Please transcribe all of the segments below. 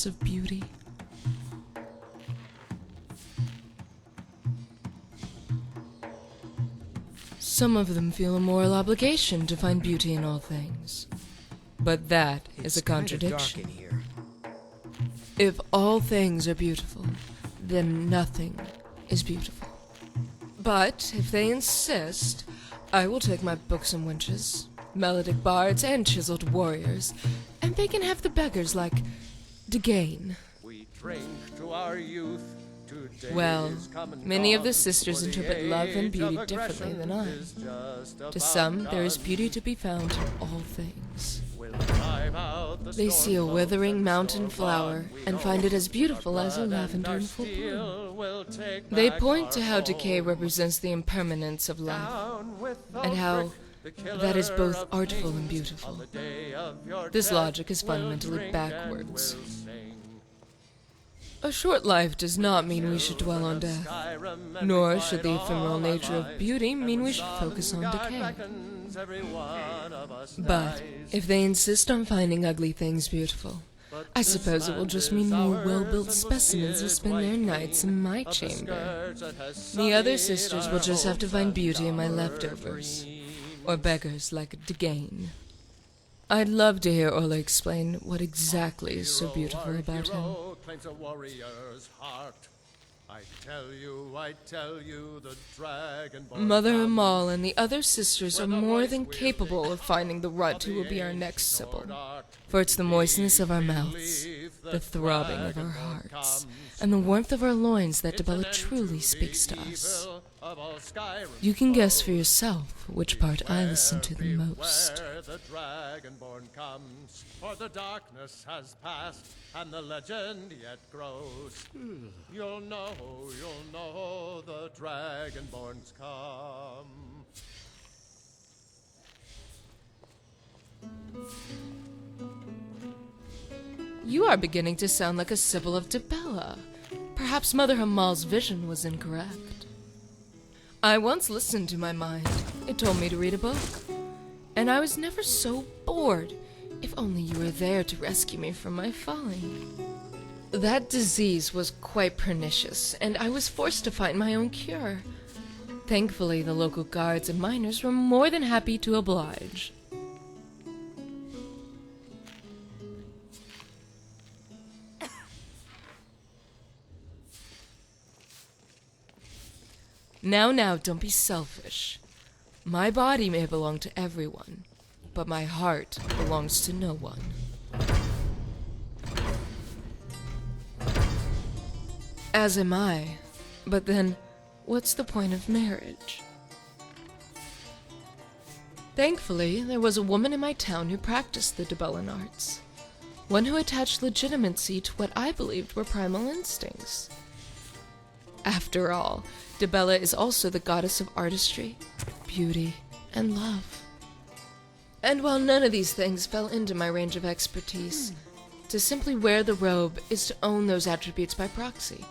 of beauty. Some of them feel a moral obligation to find beauty in all things. But that is a contradiction. Kind of dark in here. If all things are beautiful, then nothing is beautiful. But if they insist, I will take my buxom wenches, melodic bards, and chiseled warriors, and they can have the beggars like Degain. We drink to our youth. Well, many of the sisters interpret love and beauty differently than I. To some, there is beauty to be found in all things. They see a withering mountain flower and find it as beautiful as a lavender in full bloom. They point to how decay represents the impermanence of life, and how that is both artful and beautiful. This logic is fundamentally backwards. A short life does not mean we should dwell on death, nor should the ephemeral nature of beauty mean we should focus on decay. But if they insist on finding ugly things beautiful, I suppose it will just mean more well-built specimens will spend their nights in my chamber. The other sisters will just have to find beauty in my leftovers, or beggars like Degain. I'd love to hear Orla explain what exactly is so beautiful about him. Mother Amal and the other sisters are more than capable of finding the rut who will be our next Sibyl. For it's the moistness of our mouths, the throbbing of our hearts, and the warmth of our loins that DLAA truly speaks to us. You can guess for yourself which part I listen to the most. The Dragonborn comes, for the darkness has passed, and the legend yet grows. You'll know the Dragonborns come. You are beginning to sound like a Sibyl of DLAA. Perhaps Mother Hamal's vision was incorrect. I once listened to my mind. It told me to read a book. And I was never so bored. If only you were there to rescue me from my folly. That disease was quite pernicious, and I was forced to find my own cure. Thankfully, the local guards and miners were more than happy to oblige. Now, don't be selfish. My body may belong to everyone, but my heart belongs to no one. As am I. But then, what's the point of marriage? Thankfully, there was a woman in my town who practiced the DLAA arts. One who attached legitimacy to what I believed were primal instincts. After all, DLAA is also the goddess of artistry, beauty, and love. And while none of these things fell into my range of expertise, to simply wear the robe is to own those attributes by proxy.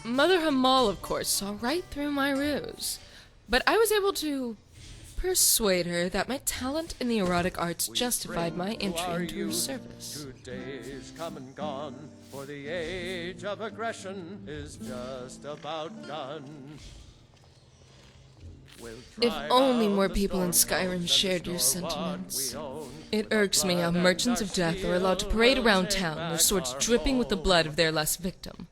Mother Hamal, of course, saw right through my ruse, but I was able to persuade her that my talent in the erotic arts justified my entry into her service. 2 days come and gone, for the age of aggression is just about done. If only more people in Skyrim shared your sentiments. It irks me how merchants of death are allowed to parade around town, their swords dripping with the blood of their last victim.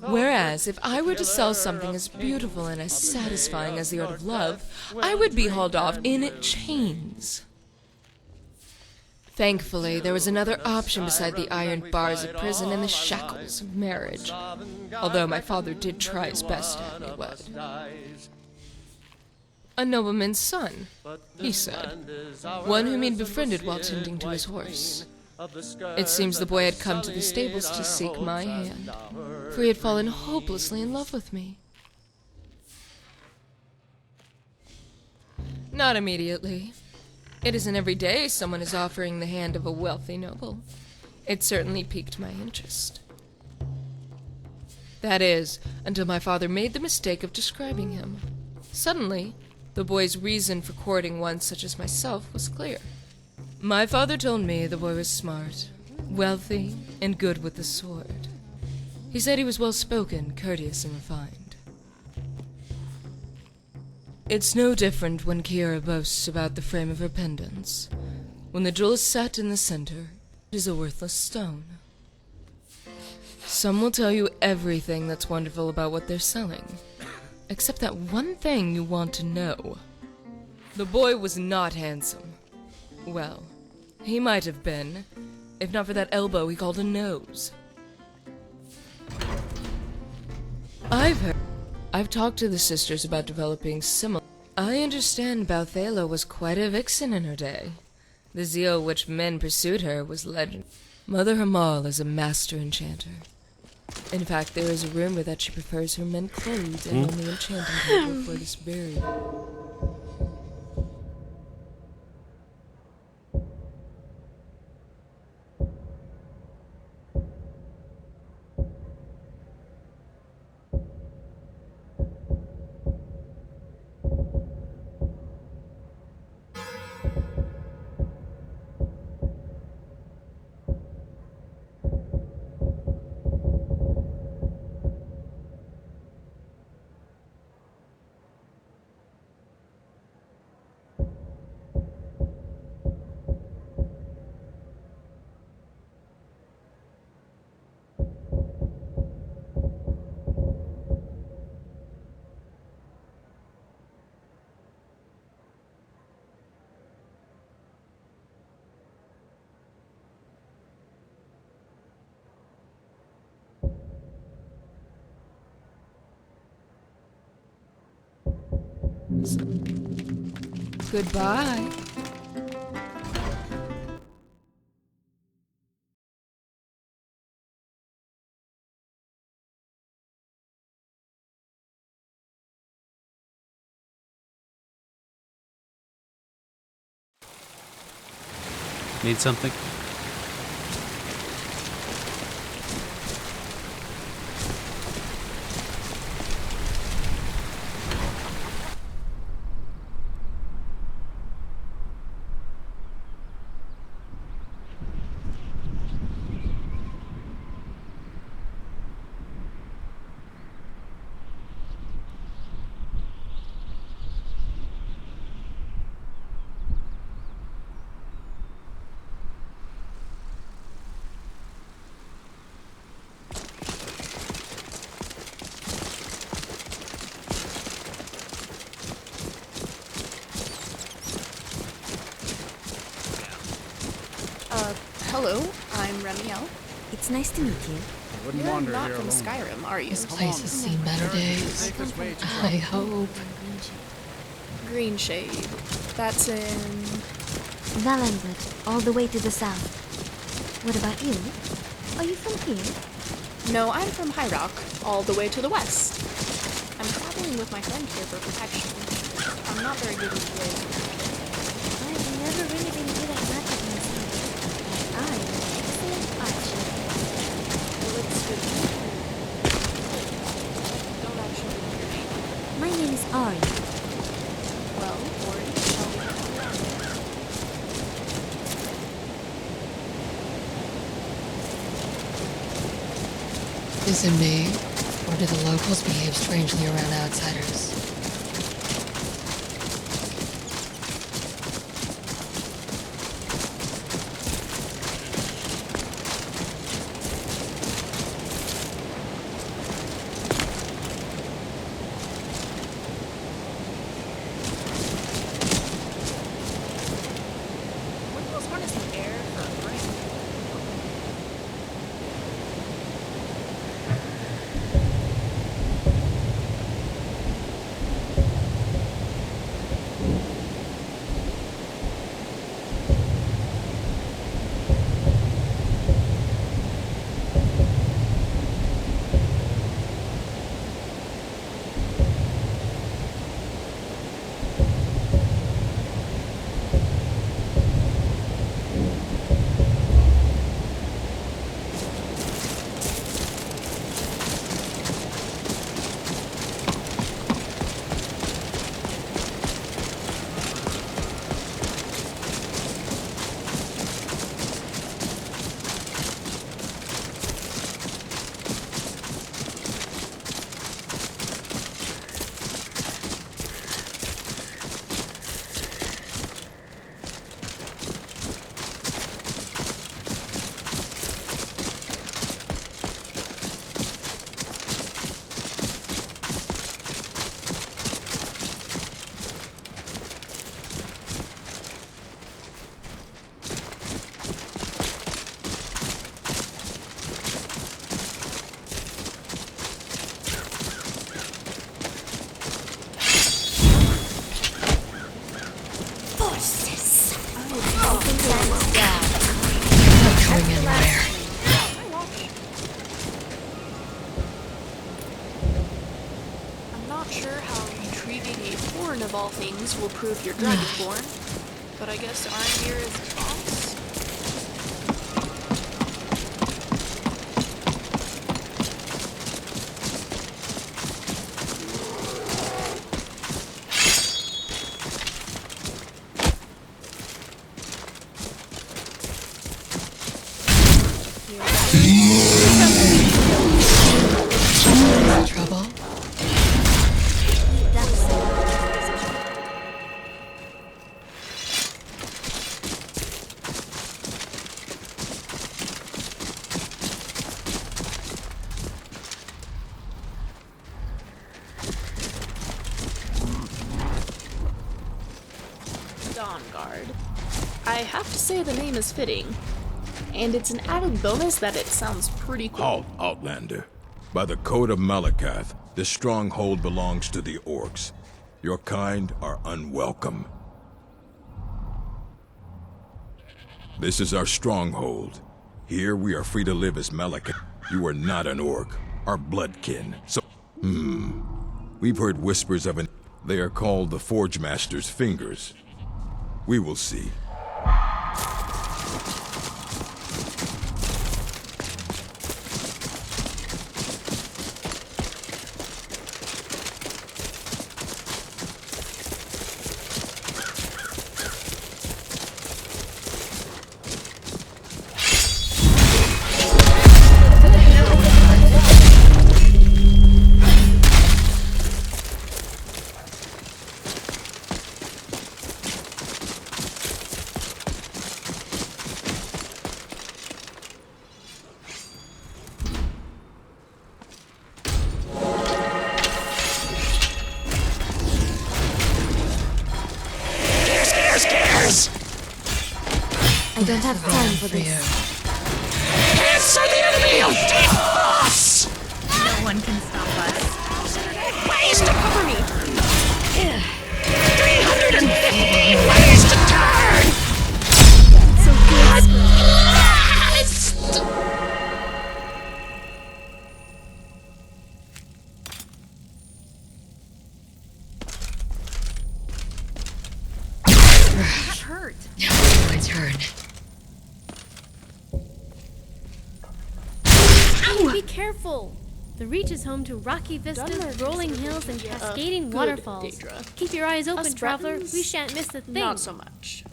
Whereas, if I were to sell something as beautiful and as satisfying as the art of love, I would be hauled off in chains. Thankfully, there was another option beside the iron bars of prison and the shackles of marriage, although my father did try his best to have me wed. A nobleman's son, he said, one whom he'd befriended while tending to his horse. It seems the boy had come to the stables to seek my hand, for he had fallen hopelessly in love with me. Not immediately. It isn't every day someone is offering the hand of a wealthy noble. It certainly piqued my interest. That is, until my father made the mistake of describing him. Suddenly, the boy's reason for courting one such as myself was clear. My father told me the boy was smart, wealthy, and good with the sword. He said he was well-spoken, courteous, and refined. It's no different when Kiara boasts about the frame of her pendants. When the jewel is set in the center, it is a worthless stone. Some will tell you everything that's wonderful about what they're selling, except that one thing you want to know. The boy was not handsome. Well, he might have been, if not for that elbow he called a nose. I've talked to the sisters about developing similar. I understand Balthala was quite a vixen in her day. The zeal which men pursued her was legend. Mother Hamal is a master enchanter. In fact, there is a rumor that she prefers her men clothed and only enchanting people for this burial. Goodbye. Need something? Hello, I'm Remiel. It's nice to meet you. Wouldn't You're wander not here from alone. Skyrim, are you? This place has seen better days. Safest way to I hope. Green Shade. That's in... Valenwood, all the way to the south. What about you? Are you from here? No, I'm from High Rock, all the way to the west. I'm traveling with my friend here for protection. I'm not very good with ways. I've never really been good at magic myself. But I'm an excellent archer. Well, it's good. Don't actually know your name. My name is Ari. Well, Ori, shall we have Is it me, or do the locals behave strangely around outsiders? What else harness the air for a brain? not sure how retrieving a horn of all things will prove you're dragonborn, but I guess I'm here as a boss. Trouble? Dawn Guard. I have to say the name is fitting. And it's an added bonus that it sounds pretty cool. Halt, Outlander. By the code of Malakath, this stronghold belongs to the orcs. Your kind are unwelcome. This is our stronghold. Here we are free to live as Malakath. You are not an orc, our bloodkin. So, we've heard whispers of an... They are called the Forge Master's Fingers. We will see. I don't have time for this. Answer the enemy of us! No one can stop us. Ways to Cover me! 350 ways to turn! So good. Hurt. Now my turn. Be careful! The Reach is home to rocky vistas, rolling hills, and cascading good, waterfalls. Daedra. Keep your eyes open, Us traveler. Bretons? We shan't miss a thing. Not so much.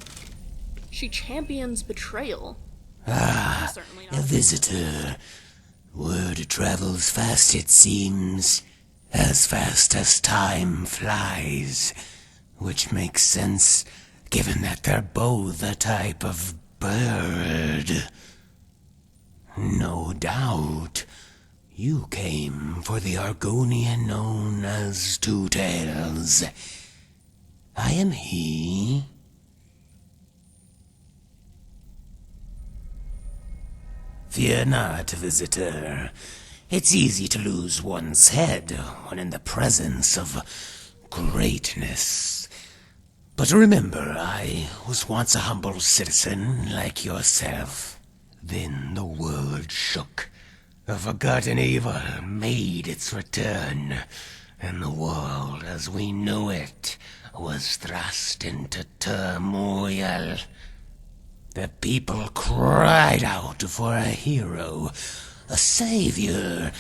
She champions betrayal. Certainly A not. visitor. Word travels fast, it seems. As fast as time flies. Which makes sense, given that they're both a type of bird. No doubt. You came for the Argonian known as Two Tails. I am he. Fear not, visitor. It's easy to lose one's head when in the presence of greatness. But remember, I was once a humble citizen like yourself. Then the world shook. A forgotten evil made its return, and the world as we know it was thrust into turmoil. The people cried out for a hero, a savior.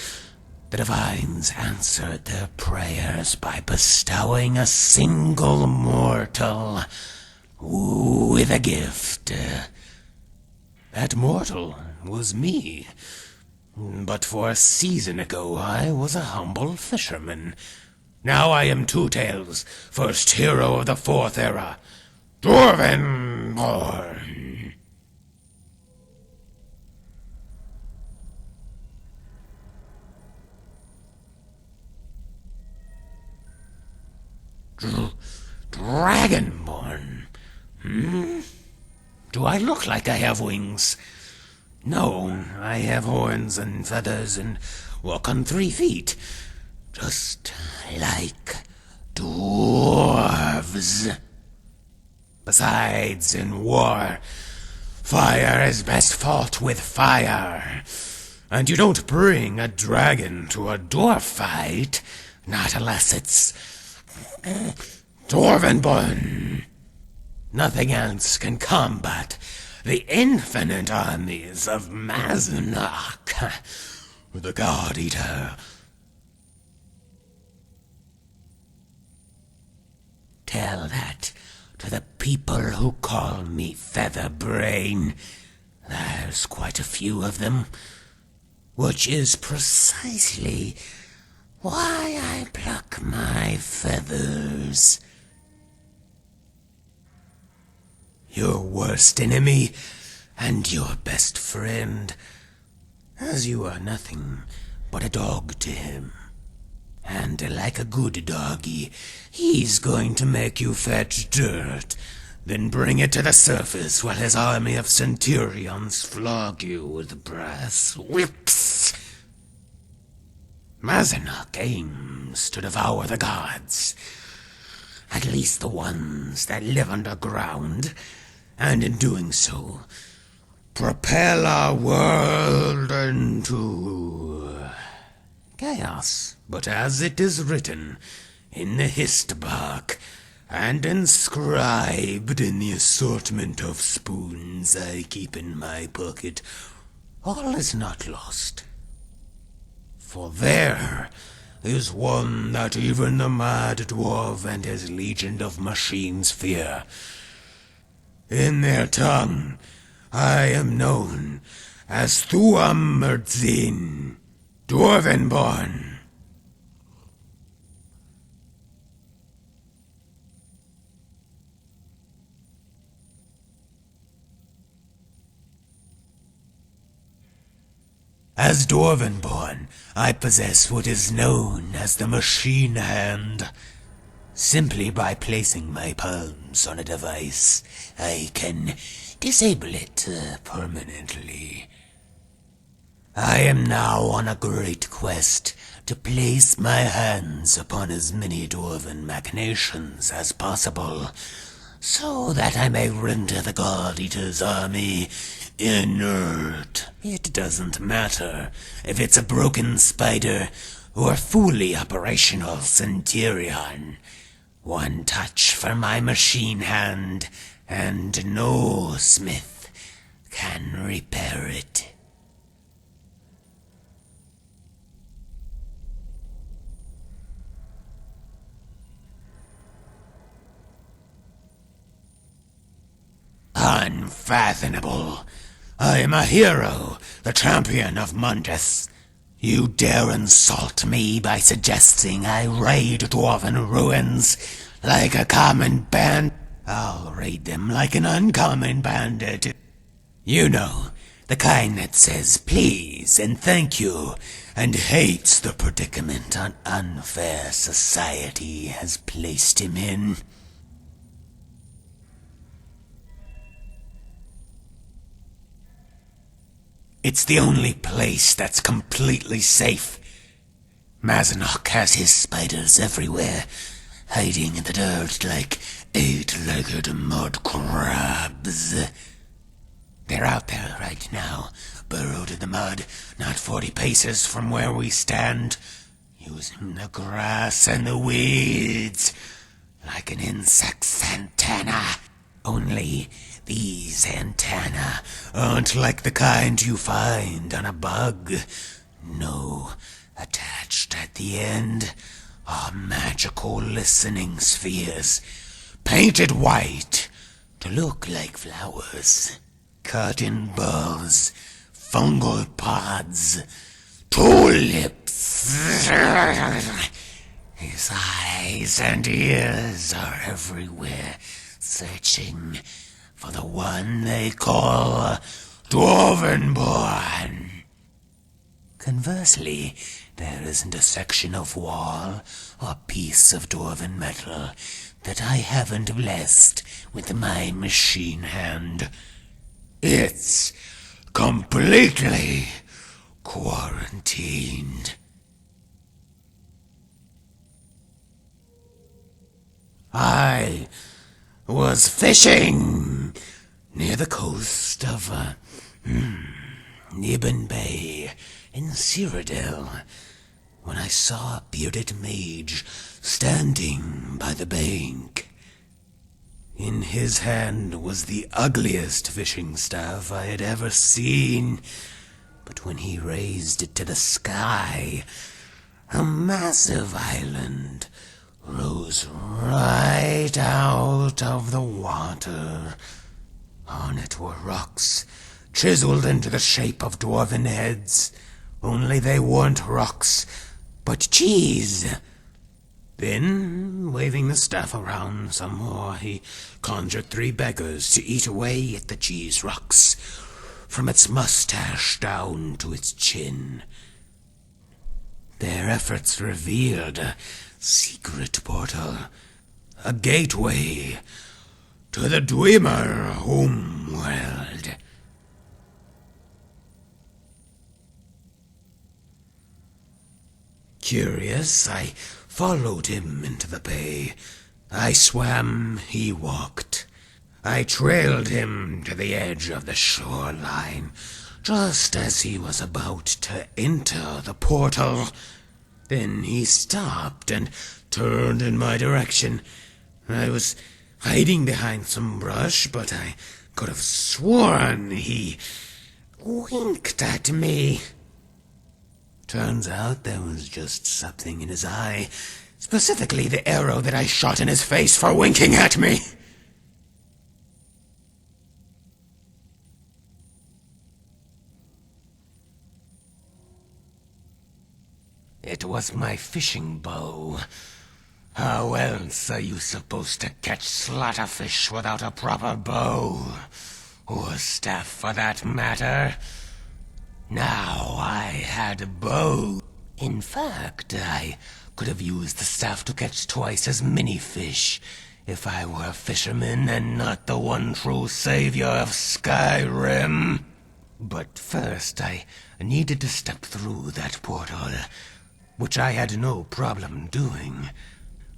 The divines answered their prayers by bestowing a single mortal with a gift. That mortal was me. But for a season ago, I was a humble fisherman. Now I am Two Tails, first hero of the Fourth Era, Dwarvenborn. Dragonborn? Do I look like I have wings? No, I have horns and feathers and walk on 3 feet. Just like dwarves. Besides, in war, fire is best fought with fire. And you don't bring a dragon to a dwarf fight Not unless it's Dwarvenborn. Nothing else can combat the infinite armies of Mazanok, the God Eater. Tell that to the people who call me Featherbrain. There's quite a few of them, which is precisely why I pluck my feathers. Your worst enemy and your best friend, as you are nothing but a dog to him. And like a good doggy, he's going to make you fetch dirt, then bring it to the surface while his army of centurions flog you with brass whips. Mazanok aims to devour the gods, at least the ones that live underground, and in doing so, propel our world into chaos. But as it is written in the Histbark, and inscribed in the assortment of spoons I keep in my pocket, all is not lost. For there is one that even the mad dwarf and his legion of machines fear. In their tongue, I am known as Thuamerdzin, Dwarvenborn. As Dwarvenborn, I possess what is known as the Machine Hand. Simply by placing my palms on a device, I can disable it permanently. I am now on a great quest to place my hands upon as many dwarven machinations as possible, so that I may render the God Eater's army inert. It doesn't matter if it's a broken spider or fully operational centurion. One touch from my machine hand, and no smith can repair it. Unfathomable. I am a hero, the champion of Mundus. You dare insult me by suggesting I raid dwarven ruins like a common band? I'll raid them like an uncommon bandit. You know, the kind that says please and thank you, and hates the predicament an unfair society has placed him in. It's the only place that's completely safe. Mazanok has his spiders everywhere, hiding in the dirt like eight-legged mud crabs. They're out there right now, burrowed in the mud, not 40 paces from where we stand, using the grass and the weeds like an insect's antenna. Only these antennae aren't like the kind you find on a bug. No, attached at the end are magical listening spheres, painted white to look like flowers, cut in balls, fungal pods, tulips. His eyes and ears are everywhere, searching for the one they call Dwarvenborn. Conversely, there isn't a section of wall or piece of dwarven metal that I haven't blessed with my machine hand. It's completely quarantined. I was fishing near the coast of Niben Bay in Cyrodiil when I saw a bearded mage standing by the bank. In his hand was the ugliest fishing staff I had ever seen, but when he raised it to the sky, a massive island rose right out of the water. On it were rocks, chiseled into the shape of dwarven heads, only they weren't rocks, but cheese. Then, waving the staff around some more, he conjured 3 beggars to eat away at the cheese rocks, from its mustache down to its chin. Their efforts revealed a secret portal, a gateway to the Dwemer homeworld. Curious, I followed him into the bay. I swam, he walked. I trailed him to the edge of the shoreline, just as he was about to enter the portal. Then he stopped and turned in my direction. I was hiding behind some brush, but I could have sworn he winked at me. Turns out there was just something in his eye, specifically the arrow that I shot in his face for winking at me. It was my fishing bow. How else are you supposed to catch slaughterfish without a proper bow? Or staff, for that matter? Now I had a bow. In fact, I could have used the staff to catch twice as many fish if I were a fisherman and not the one true savior of Skyrim. But first I needed to step through that portal, which I had no problem doing.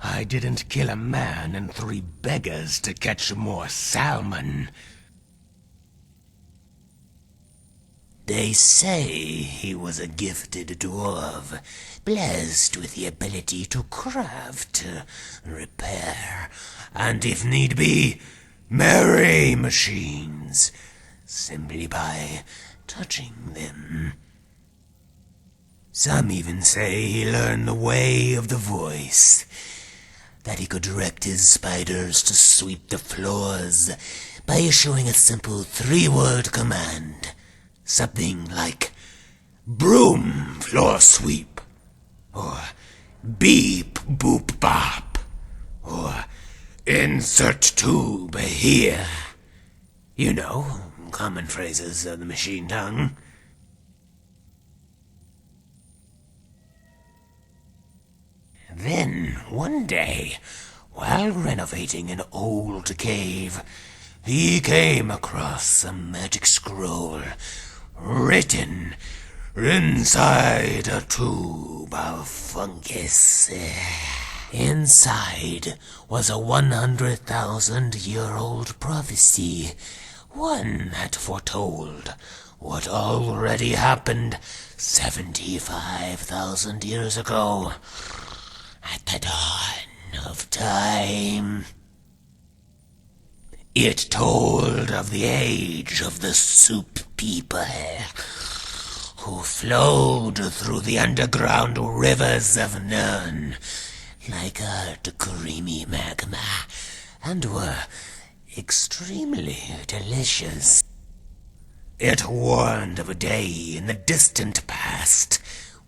I didn't kill a man and 3 beggars to catch more salmon. They say he was a gifted dwarf, blessed with the ability to craft, repair, and if need be, marry machines, simply by touching them. Some even say he learned the way of the voice, that he could direct his spiders to sweep the floors by issuing a simple 3-word command. Something like broom floor sweep, or beep boop bop, or insert tube here. You know, common phrases of the machine tongue. Then, one day, while renovating an old cave, he came across a magic scroll written inside a tube of fungus. Inside was a 100,000-year-old prophecy, one that foretold what already happened 75,000 years ago, at the dawn of time. It told of the age of the soup people, who flowed through the underground rivers of Nirn like hard, creamy magma, and were extremely delicious. It warned of a day in the distant past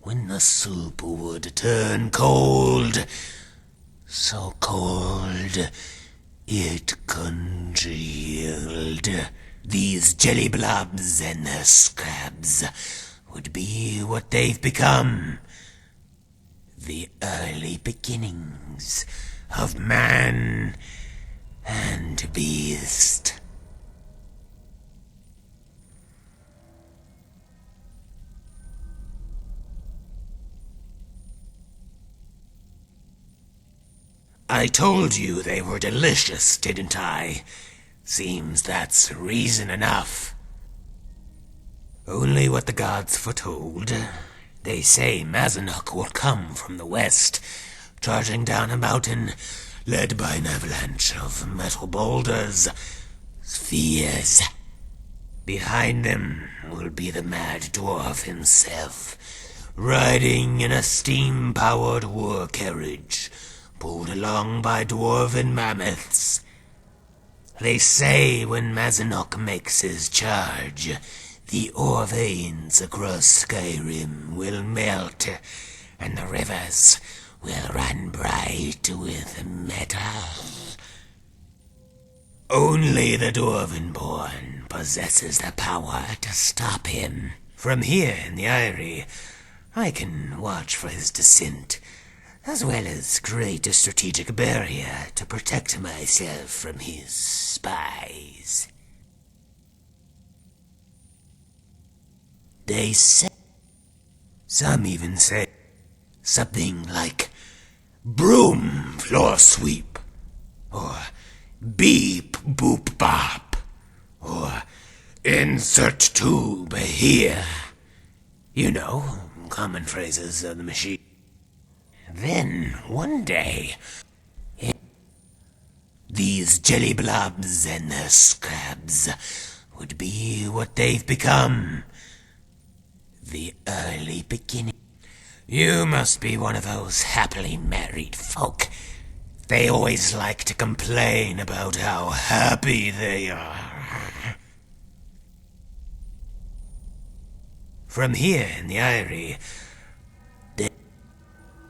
when the soup would turn cold, so cold it congealed. These jelly blobs and their scabs would be what they've become. The early beginnings of man and beast. I told you they were delicious, didn't I? Seems that's reason enough. Only what the gods foretold They say Mazanok will come from the west, charging down a mountain, led by an avalanche of metal boulders, spheres. Behind them will be the mad dwarf himself, riding in a steam-powered war carriage, pulled along by dwarven mammoths. They say when Mazanok makes his charge, the ore veins across Skyrim will melt, and the rivers will run bright with metal. Only the Dwarvenborn possesses the power to stop him. From here in the Eyrie, I can watch for his descent, as well as create a strategic barrier to protect myself from his spies. They say, some even say, something like broom floor sweep, or beep boop bop, or insert tube here. You know, common phrases of the machine. Then, one day, these jelly blobs and their scabs would be what they've become. The early beginning. You must be one of those happily married folk. They always like to complain about how happy they are. From here in the Eyrie,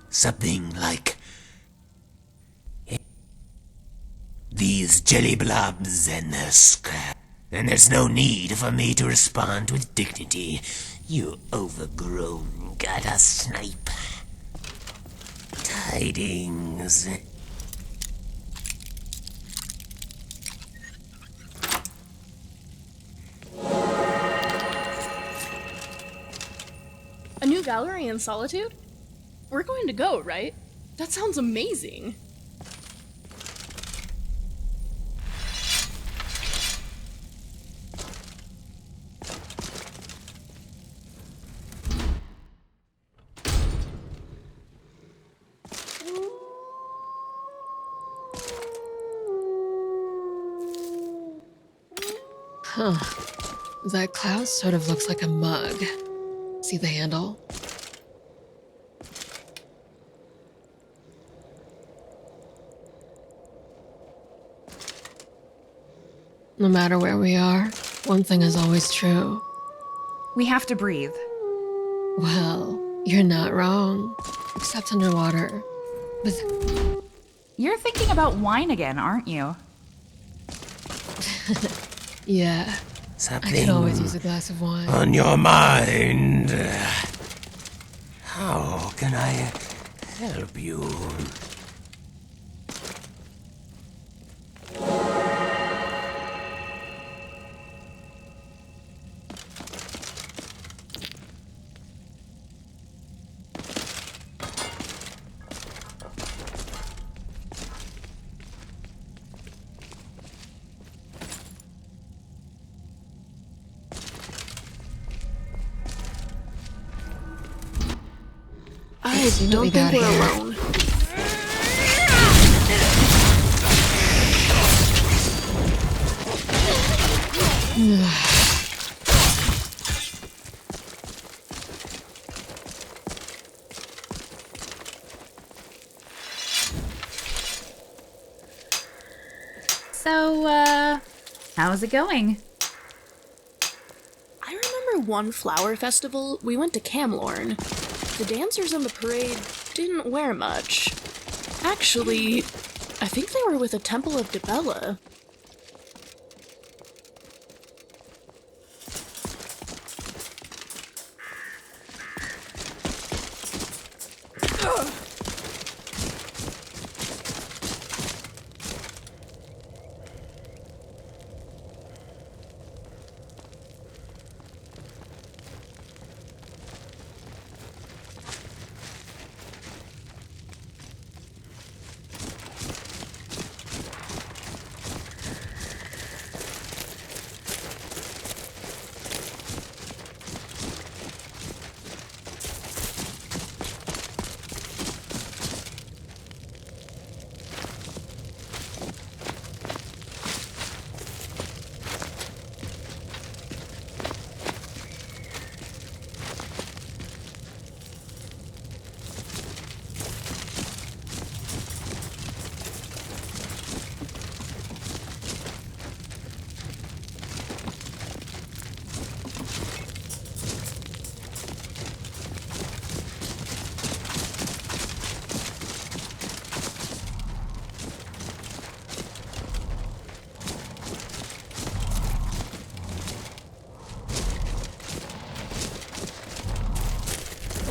something like these jelly blobs and their scrap. And there's no need for me to respond with dignity, you overgrown gutter snipe. Tidings. A new gallery in Solitude? We're going to go, right? That sounds amazing. Huh. That cloud sort of looks like a mug. See the handle? No matter where we are, one thing is always true. We have to breathe. Well, you're not wrong. Except underwater. But You're thinking about wine again, aren't you? yeah, Something I could always use a glass of wine. on your mind. How can I help you? I See what don't we think got we're here. alone. So, how's it going? I remember one flower festival, we went to Camlorn. The dancers in the parade didn't wear much. Actually, I think they were with a Temple of Dibella.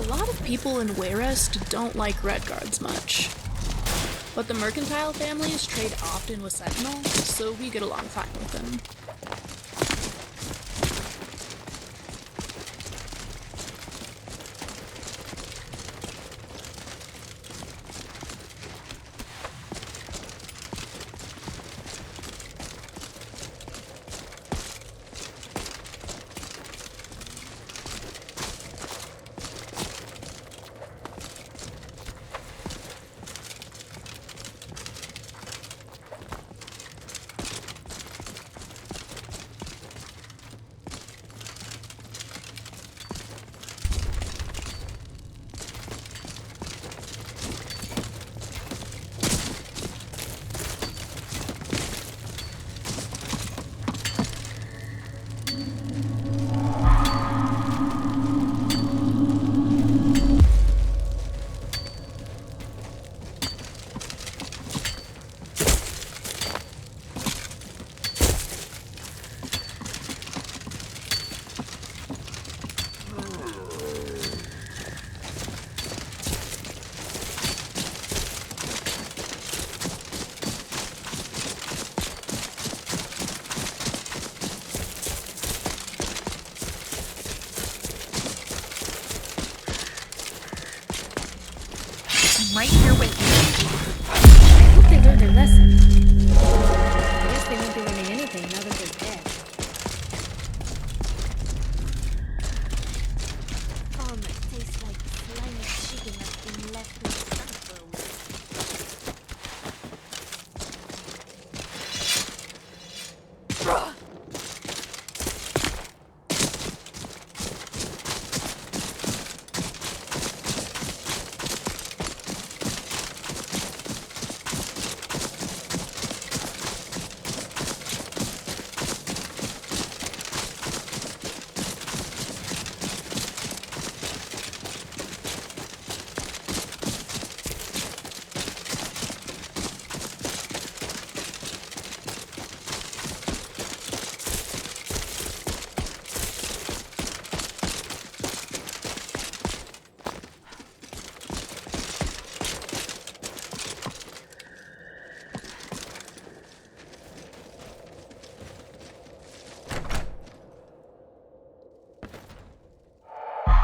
A lot of people in Wayrest don't like Red Guards much. But the mercantile families trade often with Sentinel, so we get along fine with them. Right here with you. I hope they learned their lesson. I guess they won't be learning anything now that they're dead. Almost tastes like slimy chicken that's been left in the sun for a week.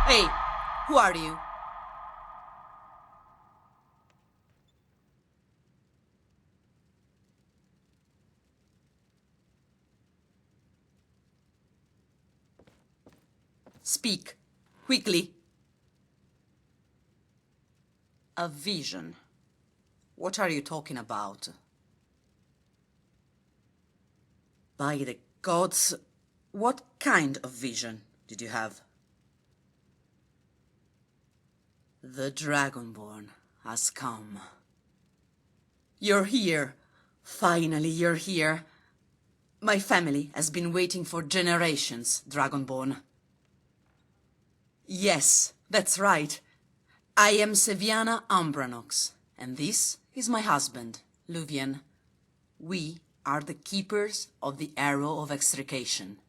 Hey, who are you? Speak, quickly. A vision. What are you talking about? By the gods, what kind of vision did you have? The Dragonborn has come. You're here. Finally, you're here. My family has been waiting for generations, Dragonborn. Yes, that's right. I am Seviana Ambranox, and this is my husband, Luvian. We are the keepers of the Arrow of Extrication.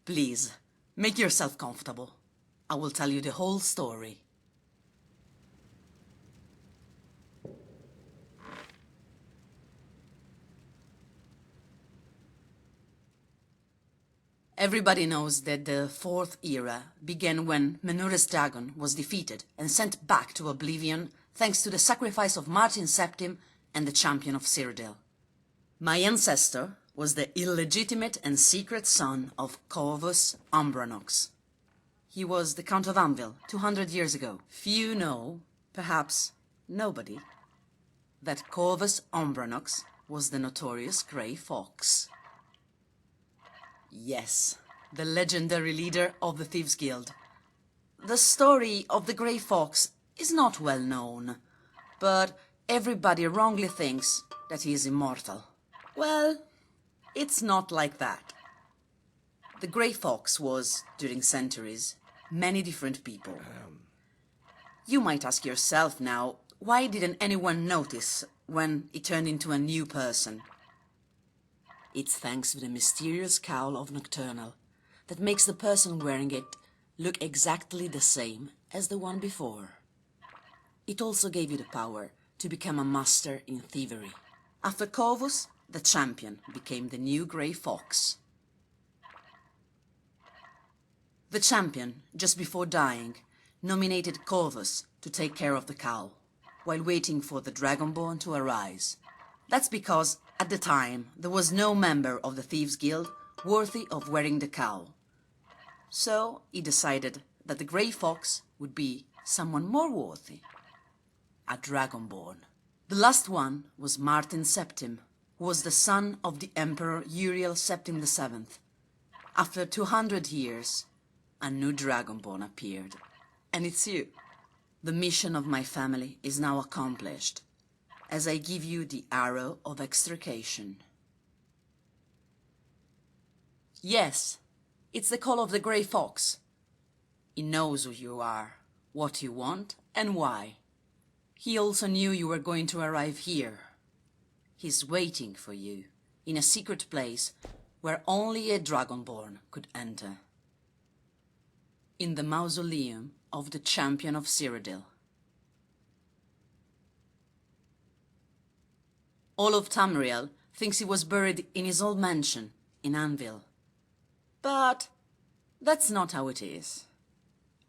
Please, make yourself comfortable. I will tell you the whole story. Everybody knows that the Fourth Era began when Menur's dragon was defeated and sent back to oblivion thanks to the sacrifice of Martin Septim and the champion of Cyrodiil. My ancestor was the illegitimate and secret son of Corvus Ambranox. He was the Count of Anvil 200 years ago. Few know, perhaps nobody, that Corvus Ambranox was the notorious Grey Fox. Yes, the legendary leader of the Thieves' Guild. The story of the Grey Fox is not well known, but everybody wrongly thinks that he is immortal. Well, it's not like that. The Grey Fox was, during centuries, many different people. You might ask yourself now, why didn't anyone notice when it turned into a new person? It's thanks to the mysterious cowl of Nocturnal that makes the person wearing it look exactly the same as the one before. It also gave you the power to become a master in thievery. After Corvus, the champion became the new Grey Fox. The champion, just before dying, nominated Corvus to take care of the cow, while waiting for the Dragonborn to arise. That's because, at the time, there was no member of the Thieves' Guild worthy of wearing the cow. So he decided that the Grey Fox would be someone more worthy. A Dragonborn. The last one was Martin Septim, who was the son of the Emperor Uriel Septim VII. After 200 years, a new Dragonborn appeared. And it's you. The mission of my family is now accomplished, as I give you the Arrow of Extrication. Yes, it's the call of the Grey Fox. He knows who you are, what you want, and why. He also knew you were going to arrive here. He's waiting for you, in a secret place where only a Dragonborn could enter. In the mausoleum of the Champion of Cyrodiil. All of Tamriel thinks he was buried in his old mansion in Anvil. But that's not how it is.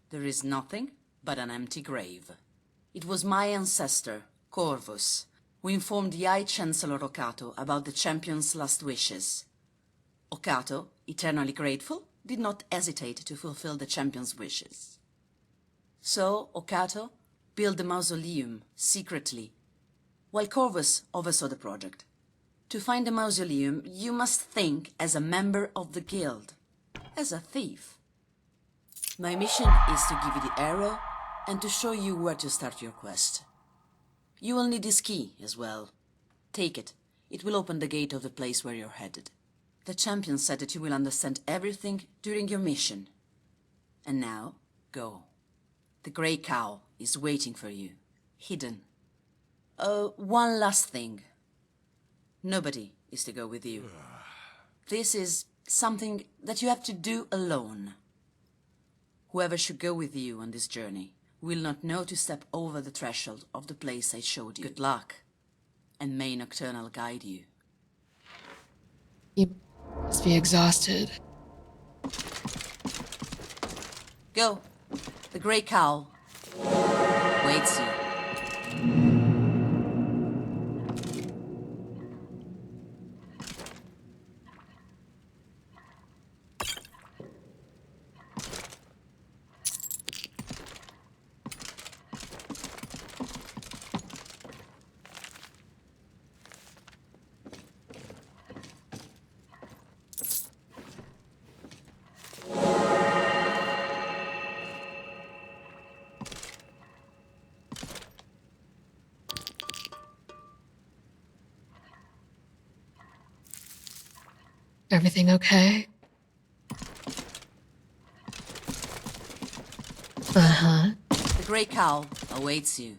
There is nothing but an empty grave. It was my ancestor, Corvus, who informed the High Chancellor Okato about the champion's last wishes. Okato, eternally grateful, did not hesitate to fulfill the champion's wishes. So Okato built the mausoleum secretly, while Corvus oversaw the project. To find the mausoleum, you must think as a member of the guild, as a thief. My mission is to give you the arrow and to show you where to start your quest. You will need this key as well. Take it. It will open the gate of the place where you're headed. The champion said that you will understand everything during your mission. And now, go. The Grey Cow is waiting for you, hidden. One last thing. Nobody is to go with you. This is something that you have to do alone. Whoever should go with you on this journey will not know to step over the threshold of the place I showed you. Good luck, and may Nocturnal guide you. You must be exhausted. Go. The Grey Cow waits you. Everything okay? Uh-huh. The Grey Cow awaits you.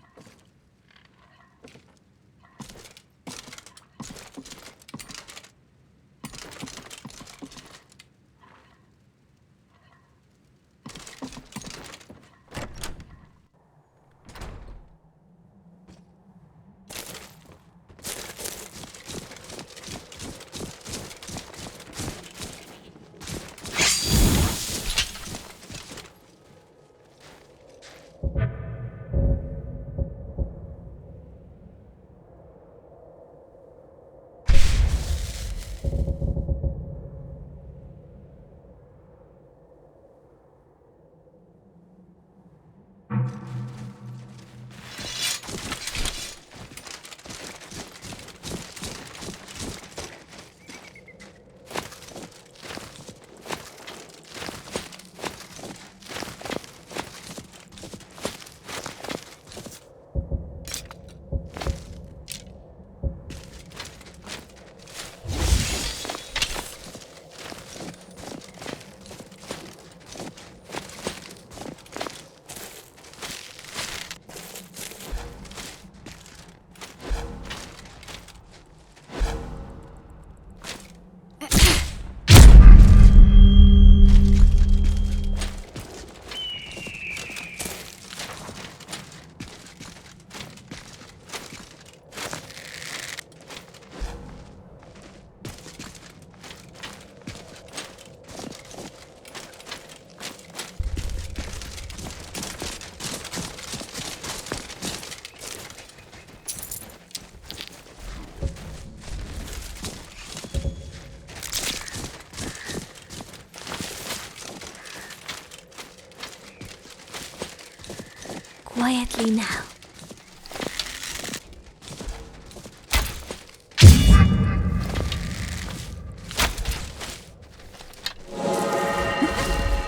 quietly now.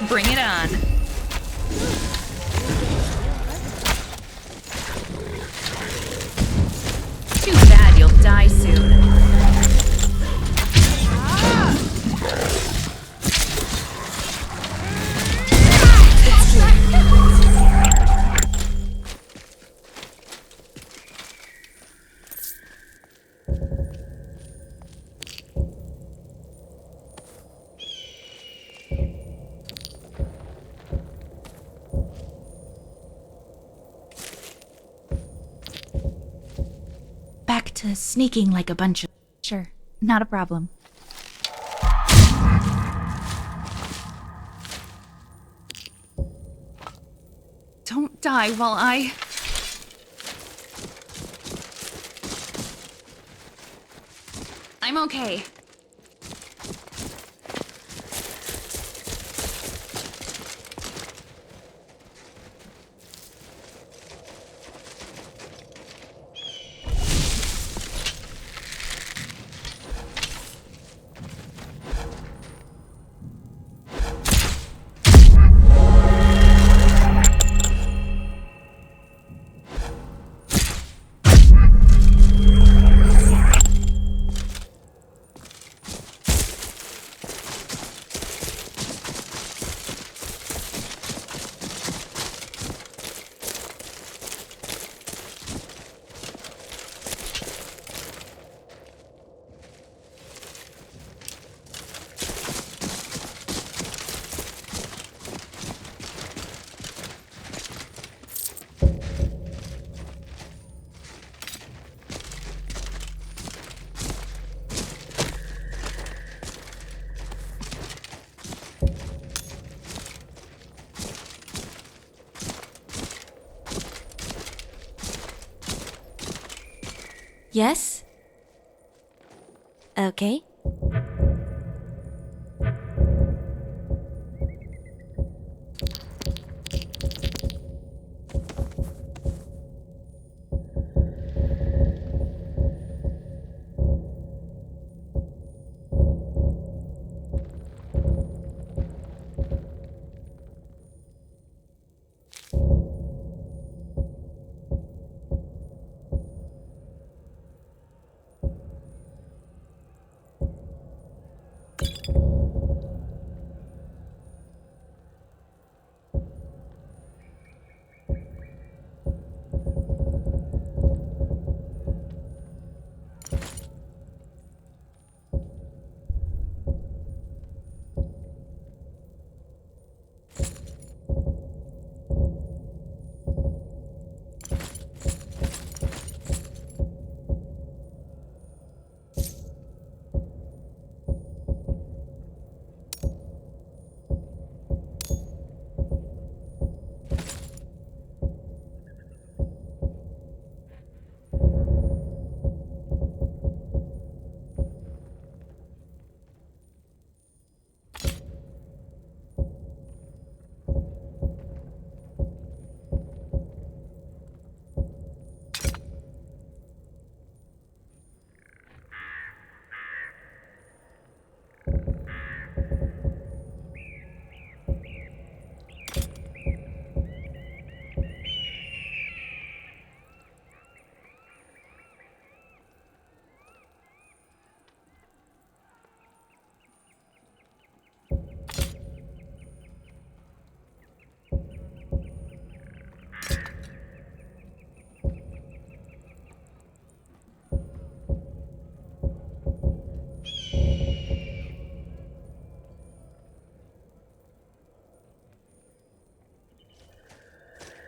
Bring it on. Too bad you'll die soon. Back to sneaking like a bunch of... Sure, not a problem. Don't die while I... I'm okay. Yes? Okay.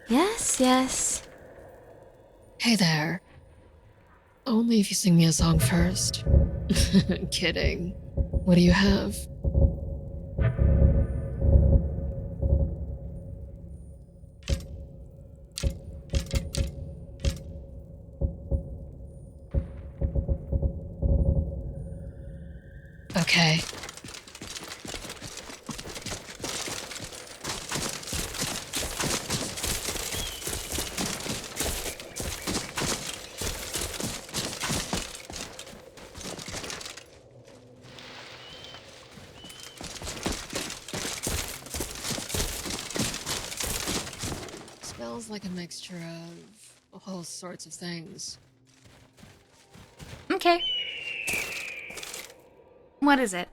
Yes, yes. Hey there. Only if you sing me a song first. Kidding. What do you have? Okay. feels like a mixture of all sorts of things. Okay. What is it?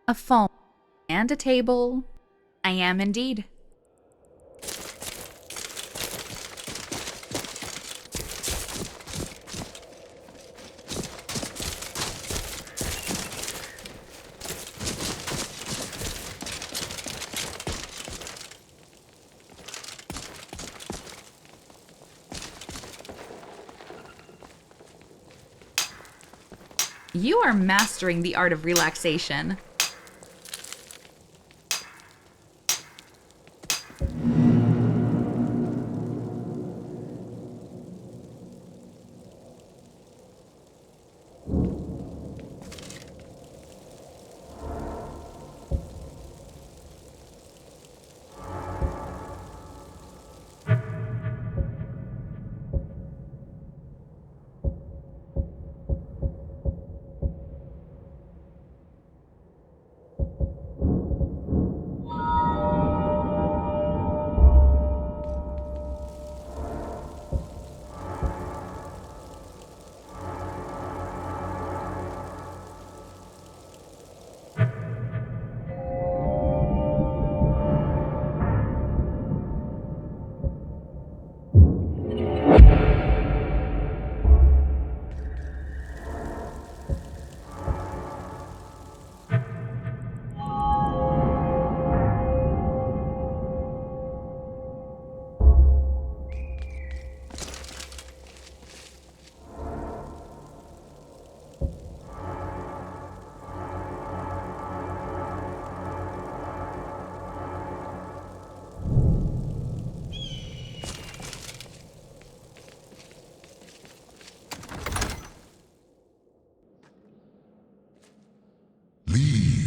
A phone and a table. I am indeed. You are mastering the art of relaxation.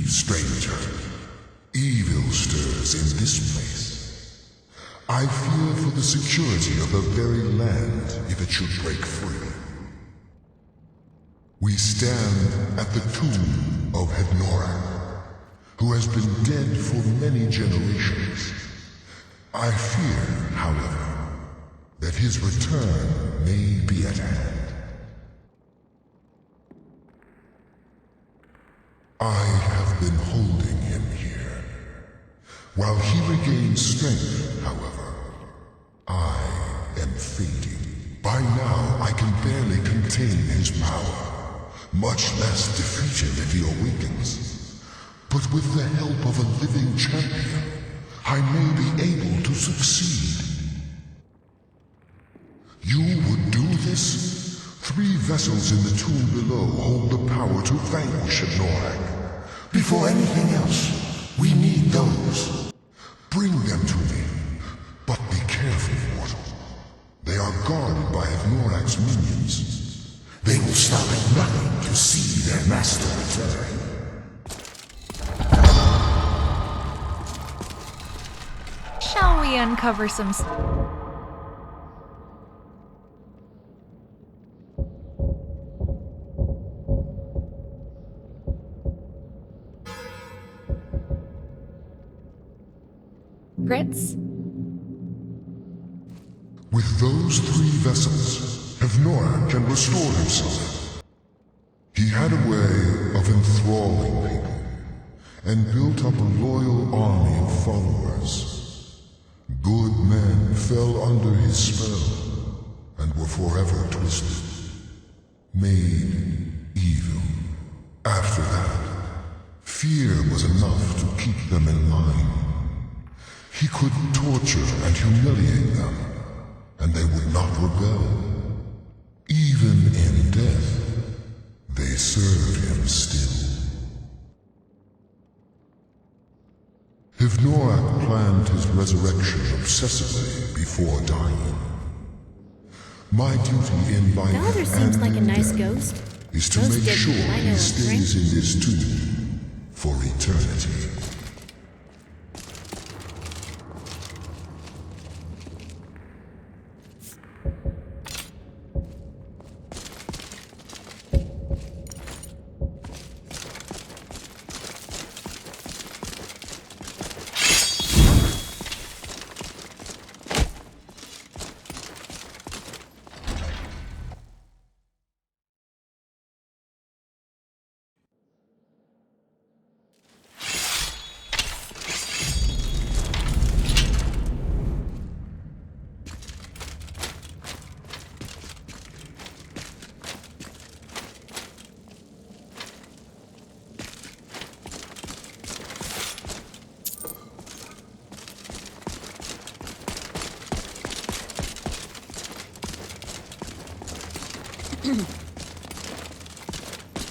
Stranger, evil stirs in this place. I fear for the security of the very land if it should break free. We stand at the tomb of Hednorak, who has been dead for many generations. I fear, however, that his return may be at hand. I have been holding him here. While he regains strength, however, I am fading. By now, I can barely contain his power, much less defeat him if he awakens. But with the help of a living champion, I may be able to succeed. You would do this? 3 vessels in the tomb below hold the power to vanquish Hednorak. Before anything else, we need those. Bring them to me, but be careful, mortal. They are guarded by Hednorak's minions. They will stop at nothing to see their master return. Shall we uncover some... Grits? With those 3 vessels, Hednorak can restore himself. He had a way of enthralling people, and built up a loyal army of followers. Good men fell under his spell, and were forever twisted, made evil. After that, fear was enough to keep them in line. He could torture and humiliate them, and they would not rebel. Even in death, they serve him still. Hednorak planned his resurrection obsessively before dying. My duty in life Baldur seems like a nice ghost. is to Most make dead sure people I know he of, stays in this tomb for eternity.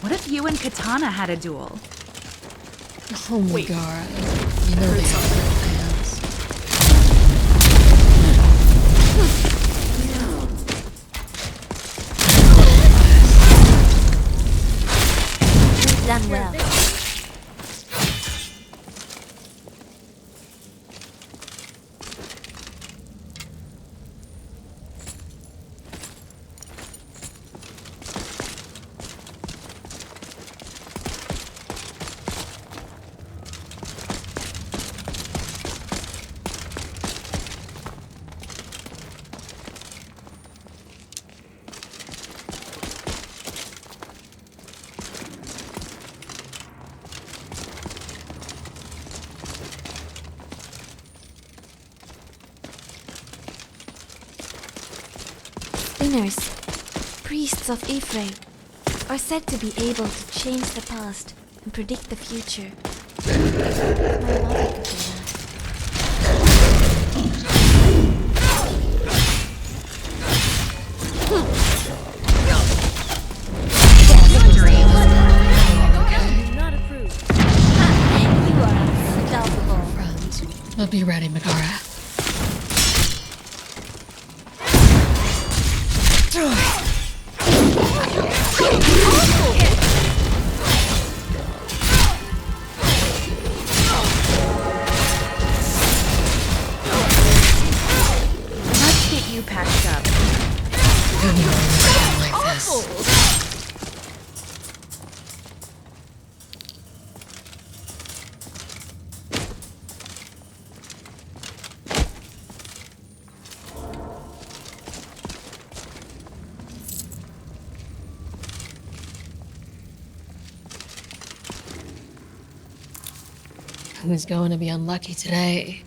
What if you and Katana had a duel? Oh my god. You know they have their plans. You've done well. Spinners, priests of Ephraim, are said to be able to change the past and predict the future. My mother could do that. Not approved. You are unstoppable. Friends, but be ready, Megara. Let's get you patched up. You know I'm like this. Who's going to be unlucky today?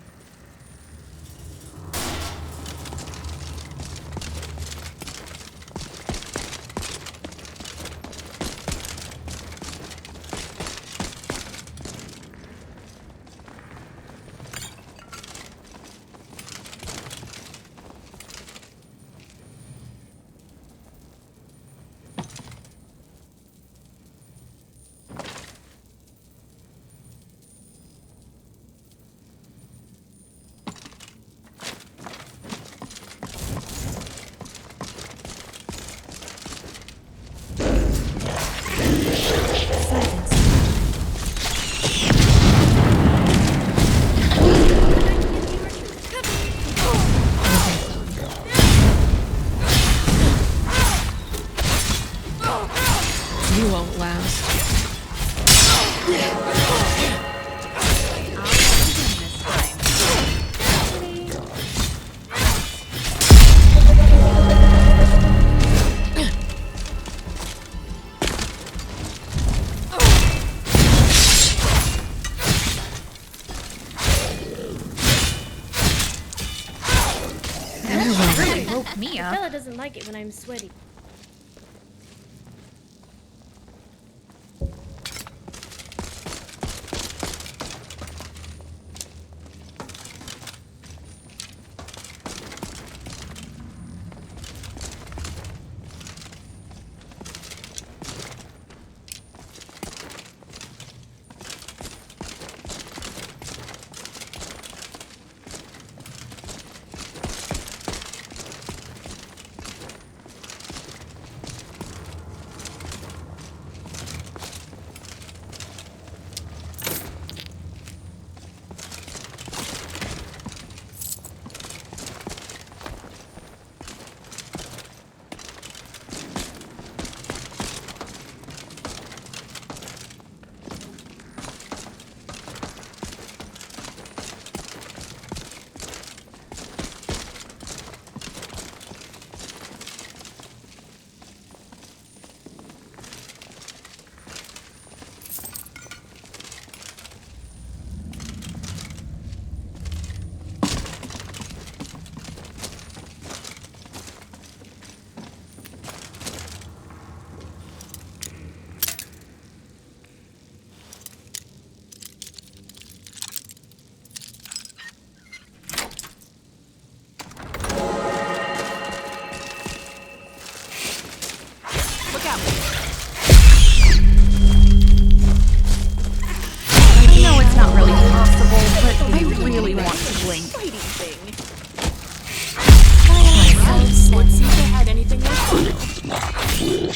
You won't last. Really woke me up. Bella doesn't like it when I'm sweaty.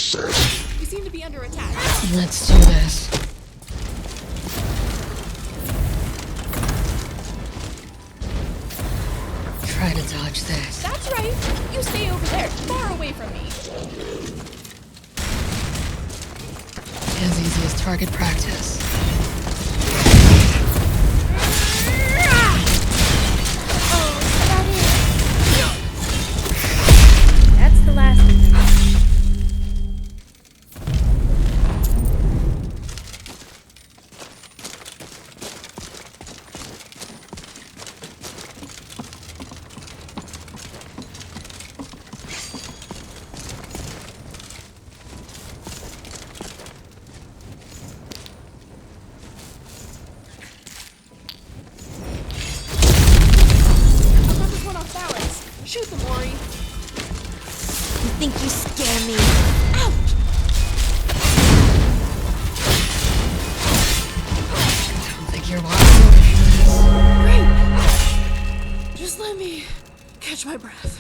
We seem to be under attack. Let's do this. Try to dodge this. That's right. You stay over there, far away from me. As easy as target practice. That's the last of them. I'll knock this one off balance. Shoot them, Ori. You think you scare me? Ouch! I don't think you're wise over here. Great! Just let me catch my breath.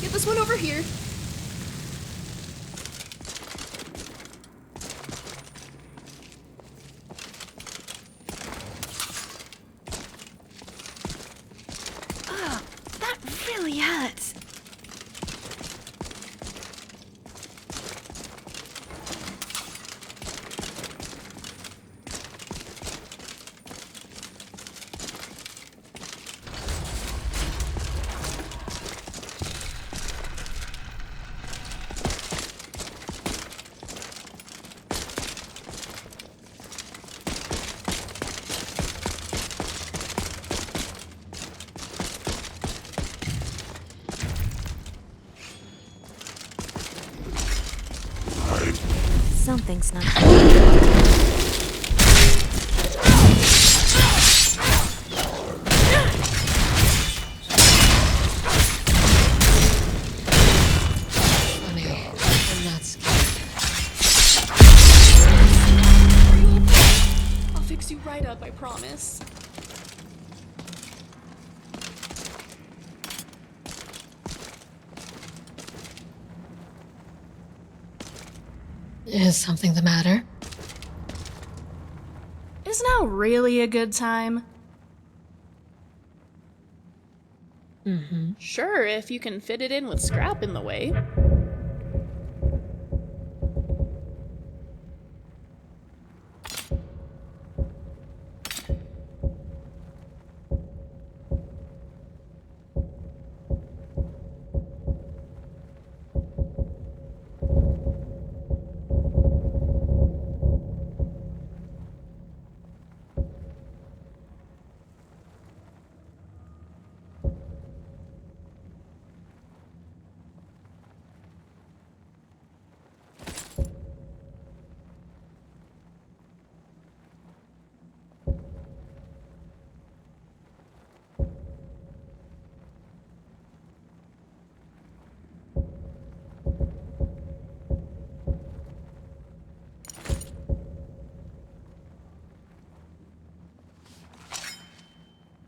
Get this one over here. That really hurts. Something's not Funny, I'm not scared. I'll fix you right up, I promise. Is something the matter? Is now really a good time? Mm-hmm. Sure, if you can fit it in with scrap in the way.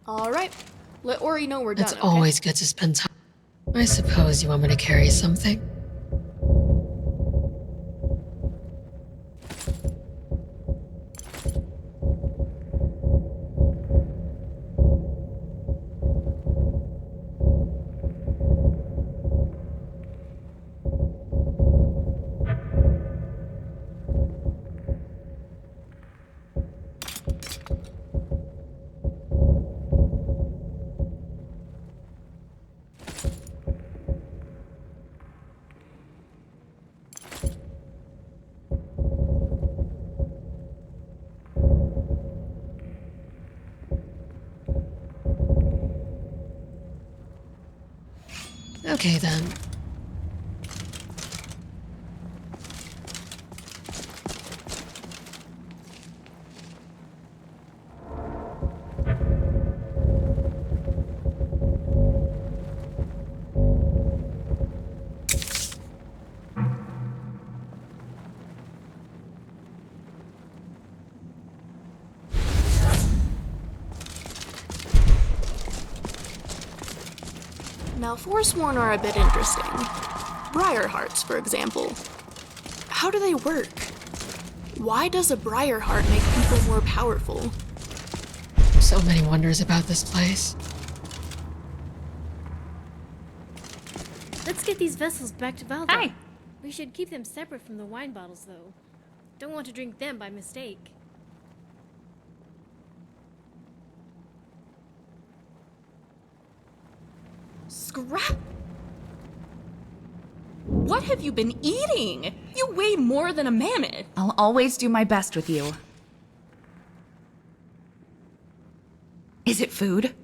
All right. Let Ori know we're done. It's okay? always good to spend time. I suppose you want me to carry something? Okay then. Now, Forsworn are a bit interesting. Briar hearts, for example. How do they work? Why does a briar heart make people more powerful? So many wonders about this place. Let's get these vessels back to Valda. Hi. We should keep them separate from the wine bottles, though. Don't want to drink them by mistake. Scrap? What have you been eating? You weigh more than a mammoth. I'll always do my best with you. Is it food?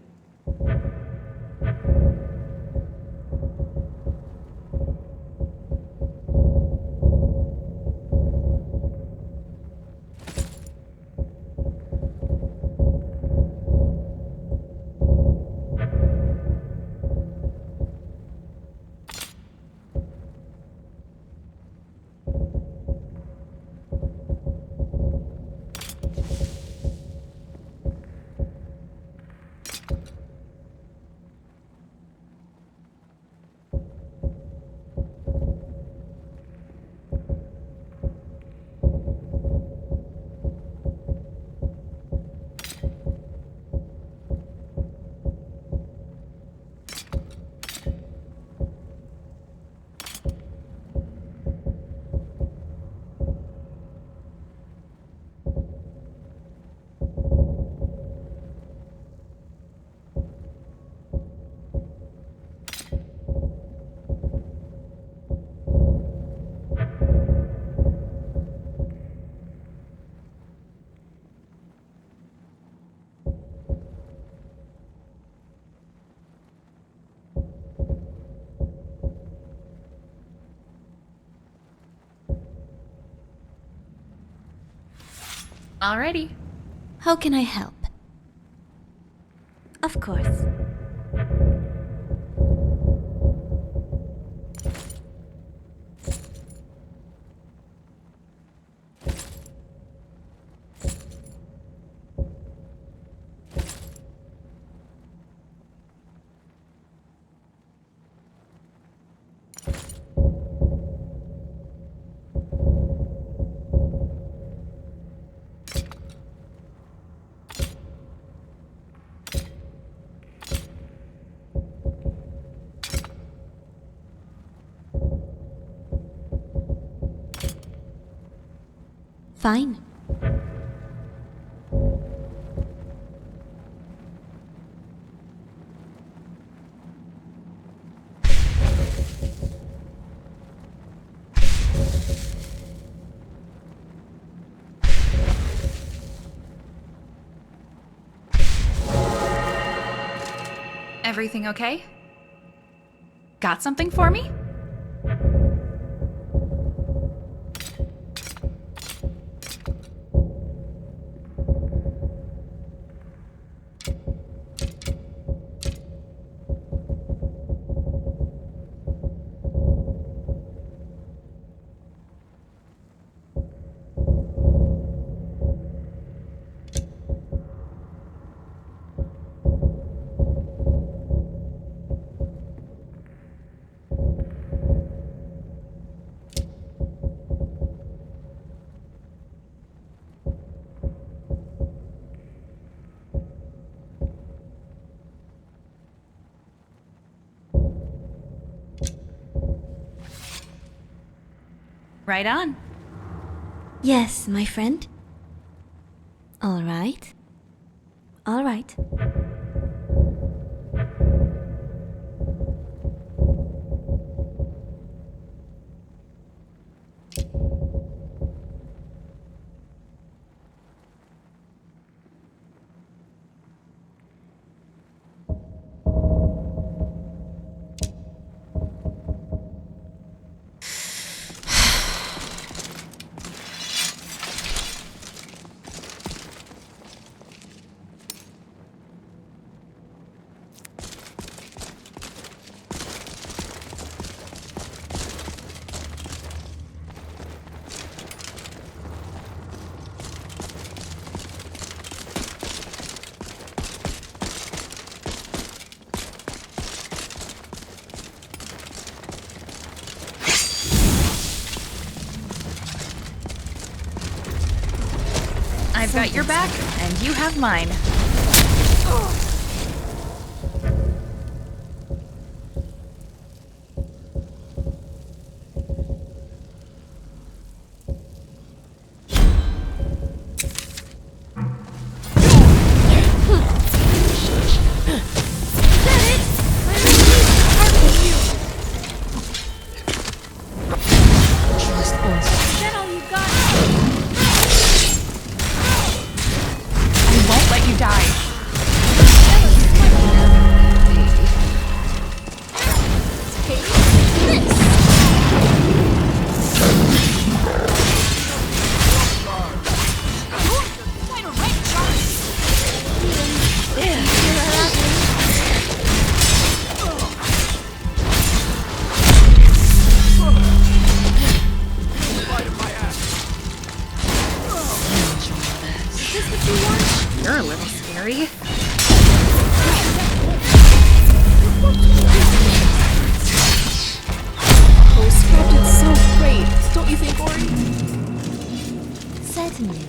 Alrighty. How can I help? Of course. Fine. Everything okay? Got something for me? Right on. Yes, my friend. All right. All right. I've got your back, and you have mine. You're a little scary. Oh, Scrap did so great, don't you think, Ori? Certainly.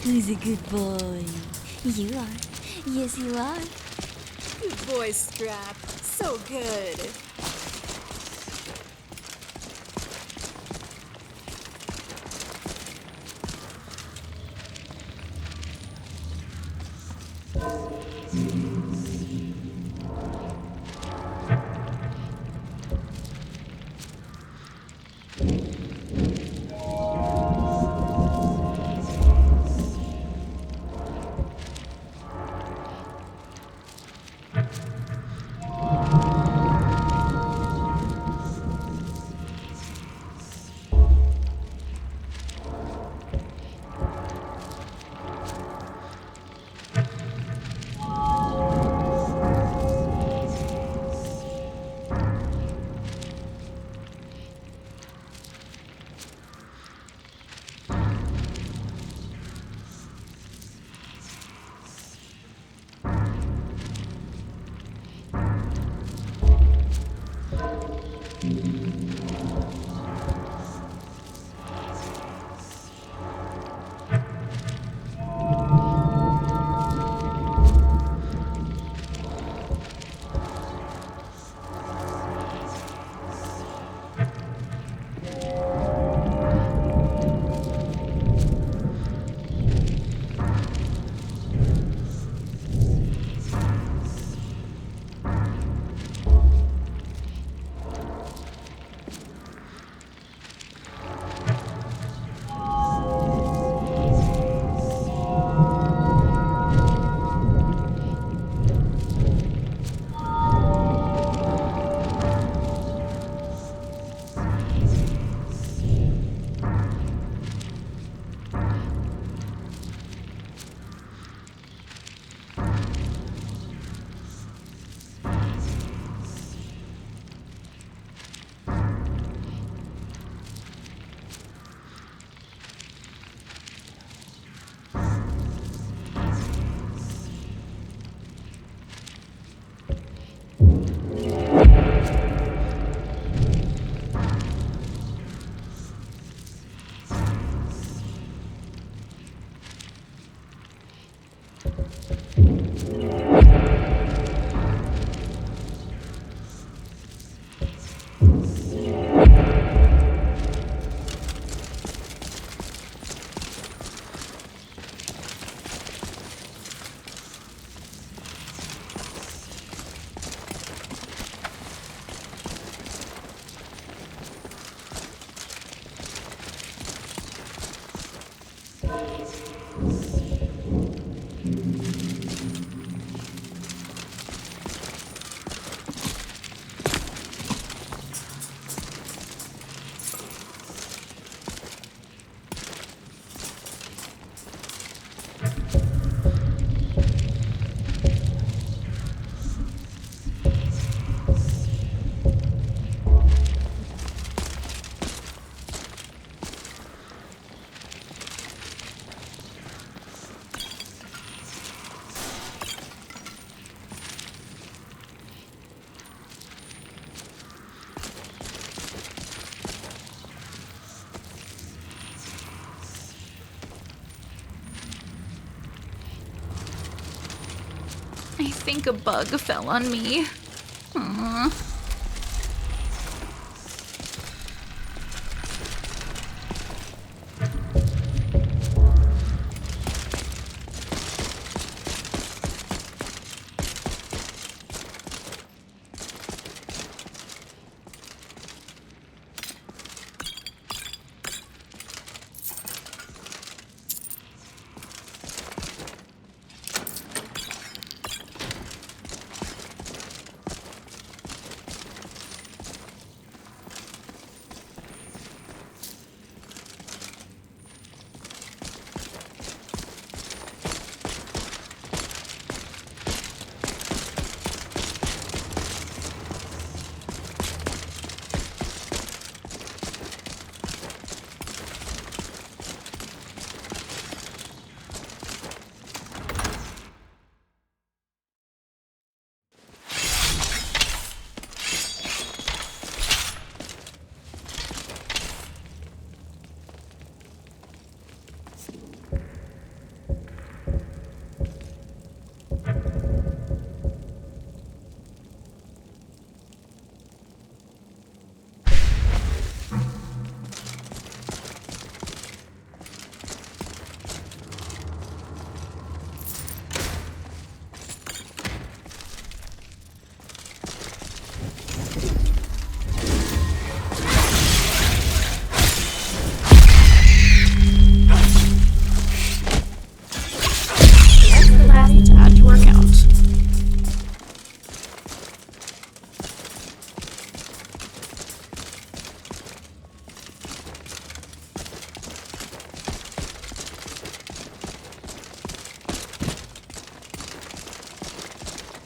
Who's a good boy? You are. Yes, you are. Good boy, Scrap. So good. think a bug fell on me. Aww.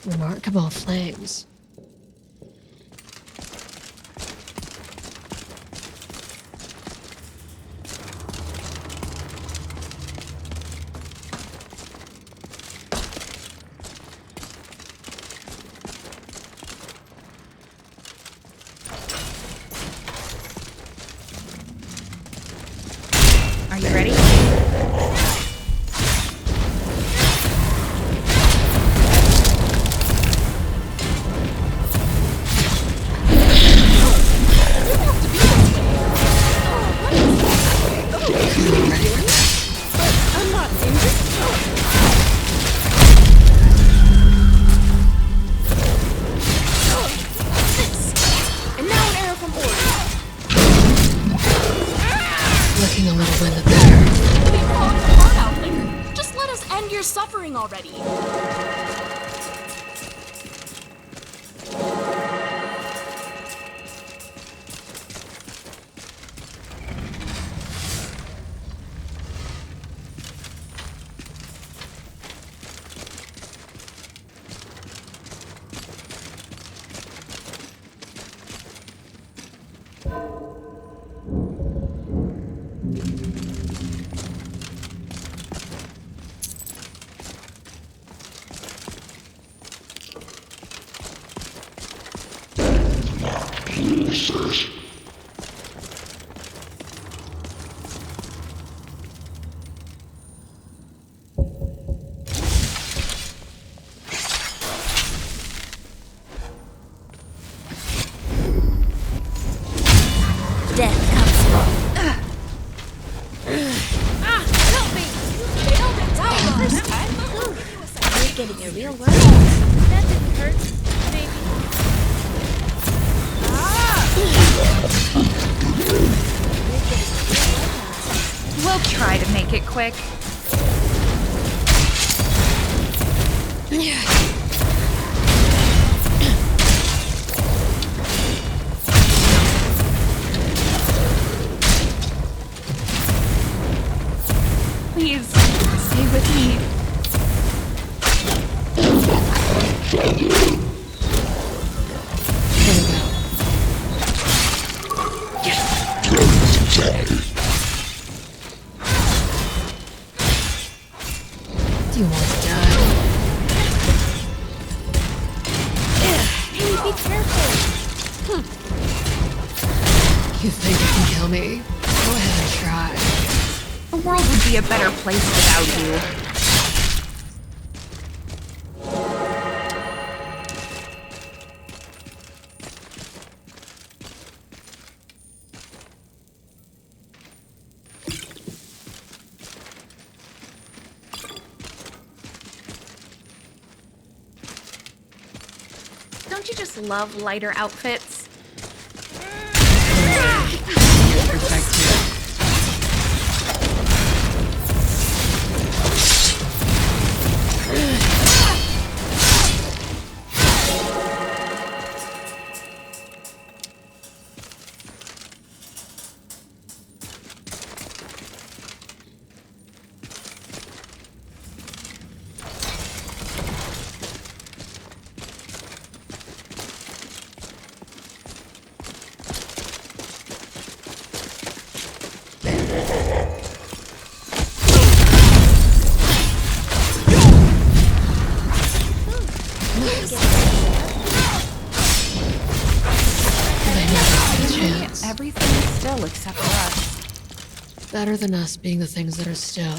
Remarkable flames. Are you ready? Looking a little bit better. We'll be falling apart out there. Just let us end your suffering already. Death comes from. Help me! You failed it out first time. You're getting a real work. That didn't hurt, maybe. We'll try to make it quick. Please, stay with me. Do you want to die? Hey, be careful! You think you can kill me? Go ahead and try. The world would be a better place without you. Don't you just love lighter outfits? Protect him. Everything is still except for us. Better than us being the things that are still.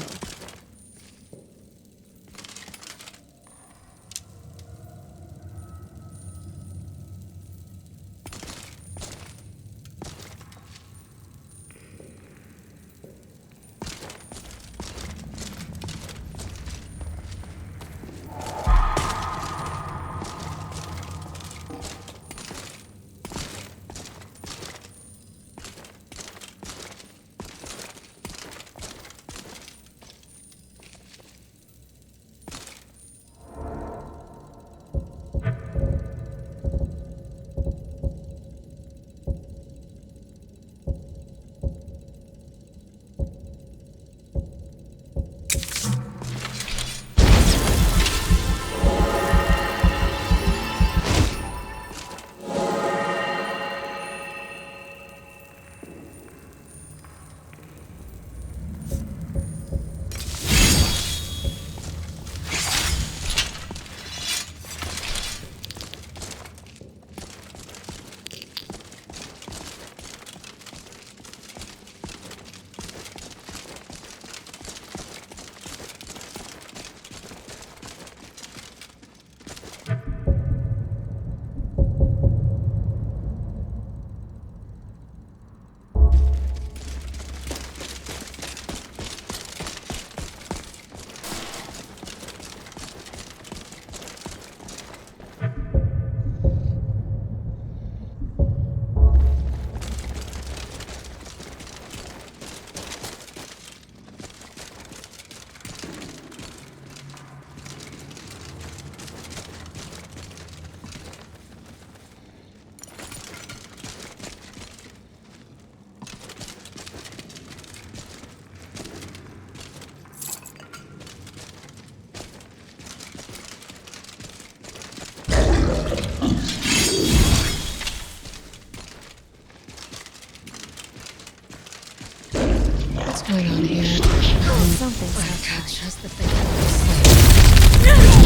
What's going on here? Something's Oh, not God, right. just the thing I was like.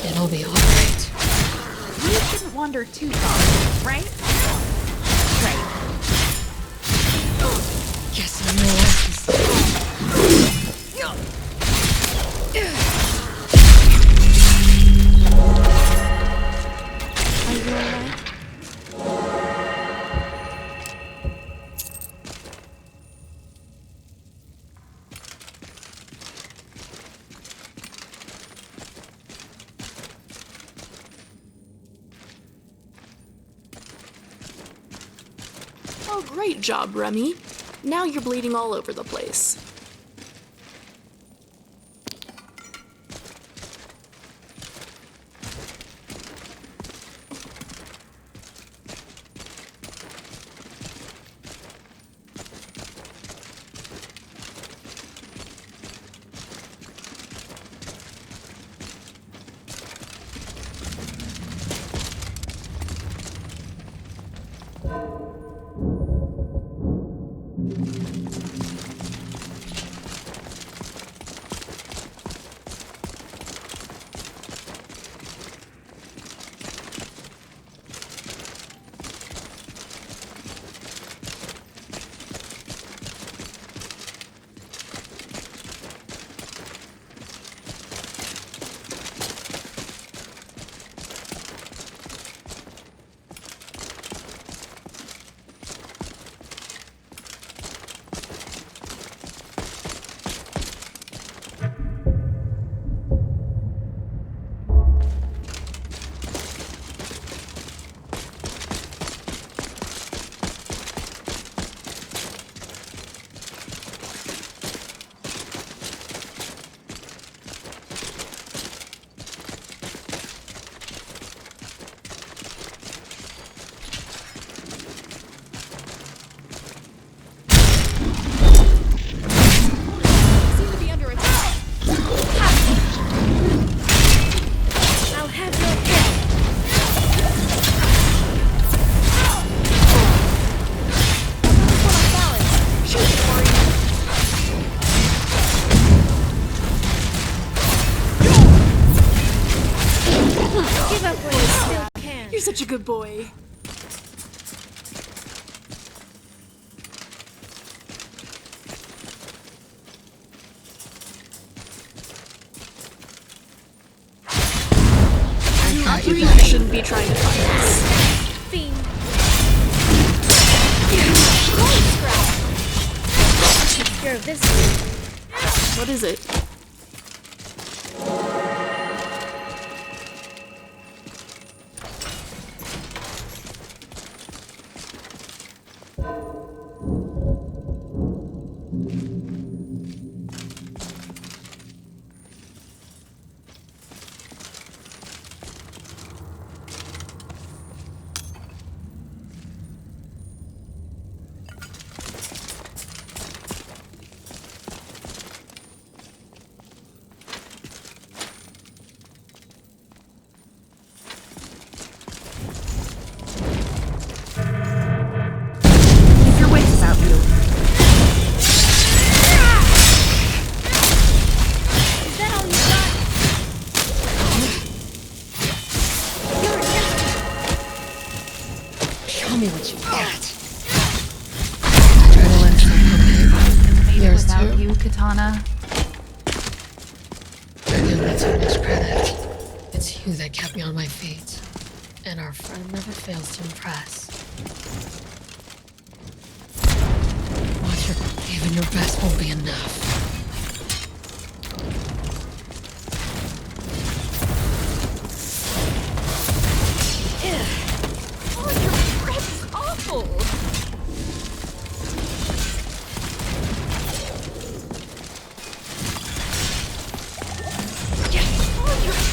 It'll be alright. We shouldn't wander too far, right? Right. Guess I know what to say. Are you alright? Oh, great job, Remy. Now you're bleeding all over the place. You're such a good boy. You shouldn't be trying to find us. Fiend. Take care of this. What is it? Keep your wits about you. Is that all you got? Show me what you got. Adrenaline's Made it Yours without too? you, Katana. I give me too much credit. It's you that kept me on my feet. And our friend never fails to impress. Even your best won't be enough. Oh, your breath is awful!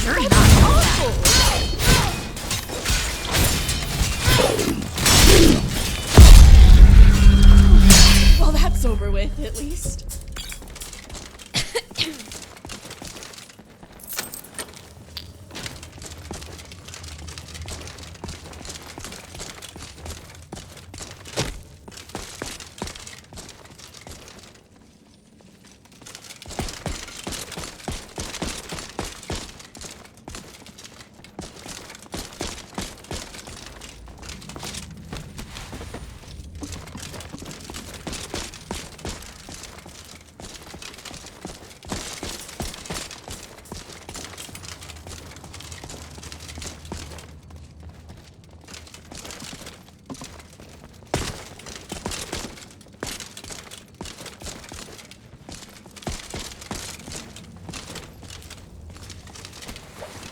You're not awful! Well, that's over with, at least.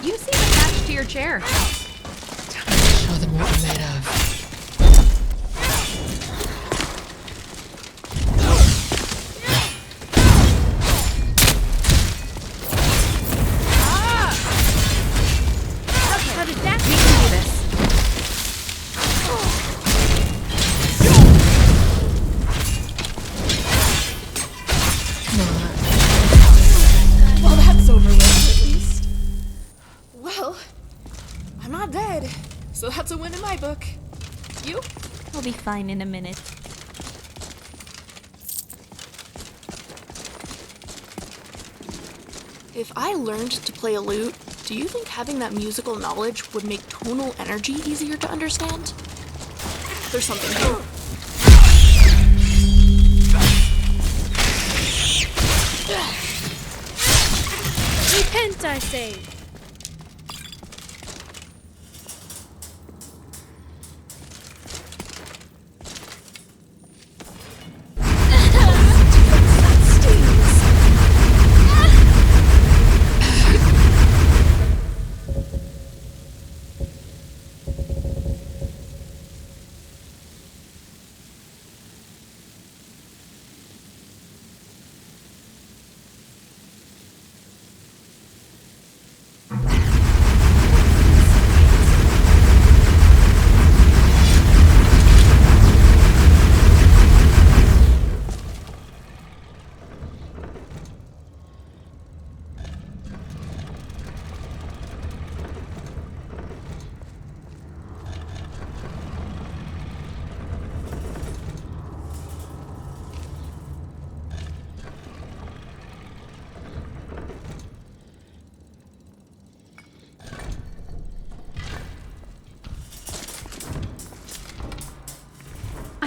You seem attached to your chair. Time to show them what we're made of. How did that We can do this. Come on. Well, that's over with, at least. Well, I'm not dead, so that's a win in my book. You? I'll be fine in a minute. If I learned to play a lute, do you think having that musical knowledge would make tonal energy easier to understand? There's something here. repent, I say?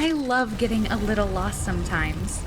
I love getting a little lost sometimes.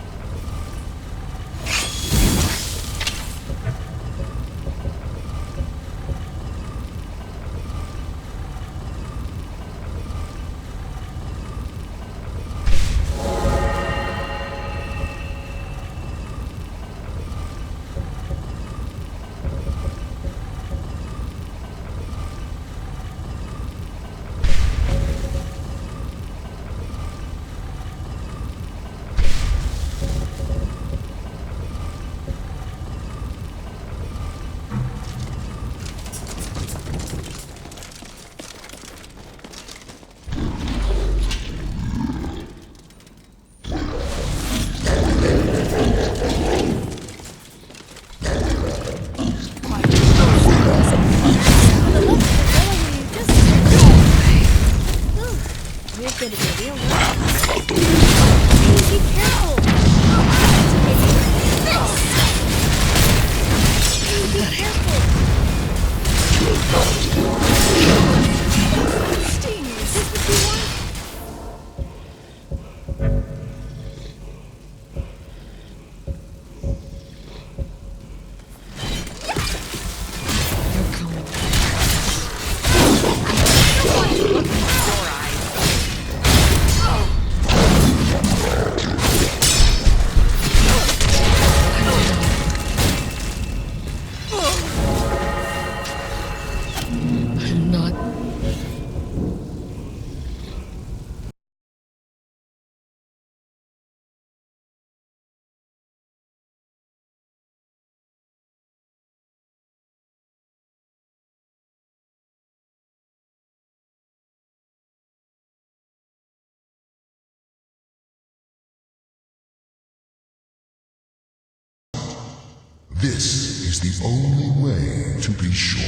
This is the only way to be sure.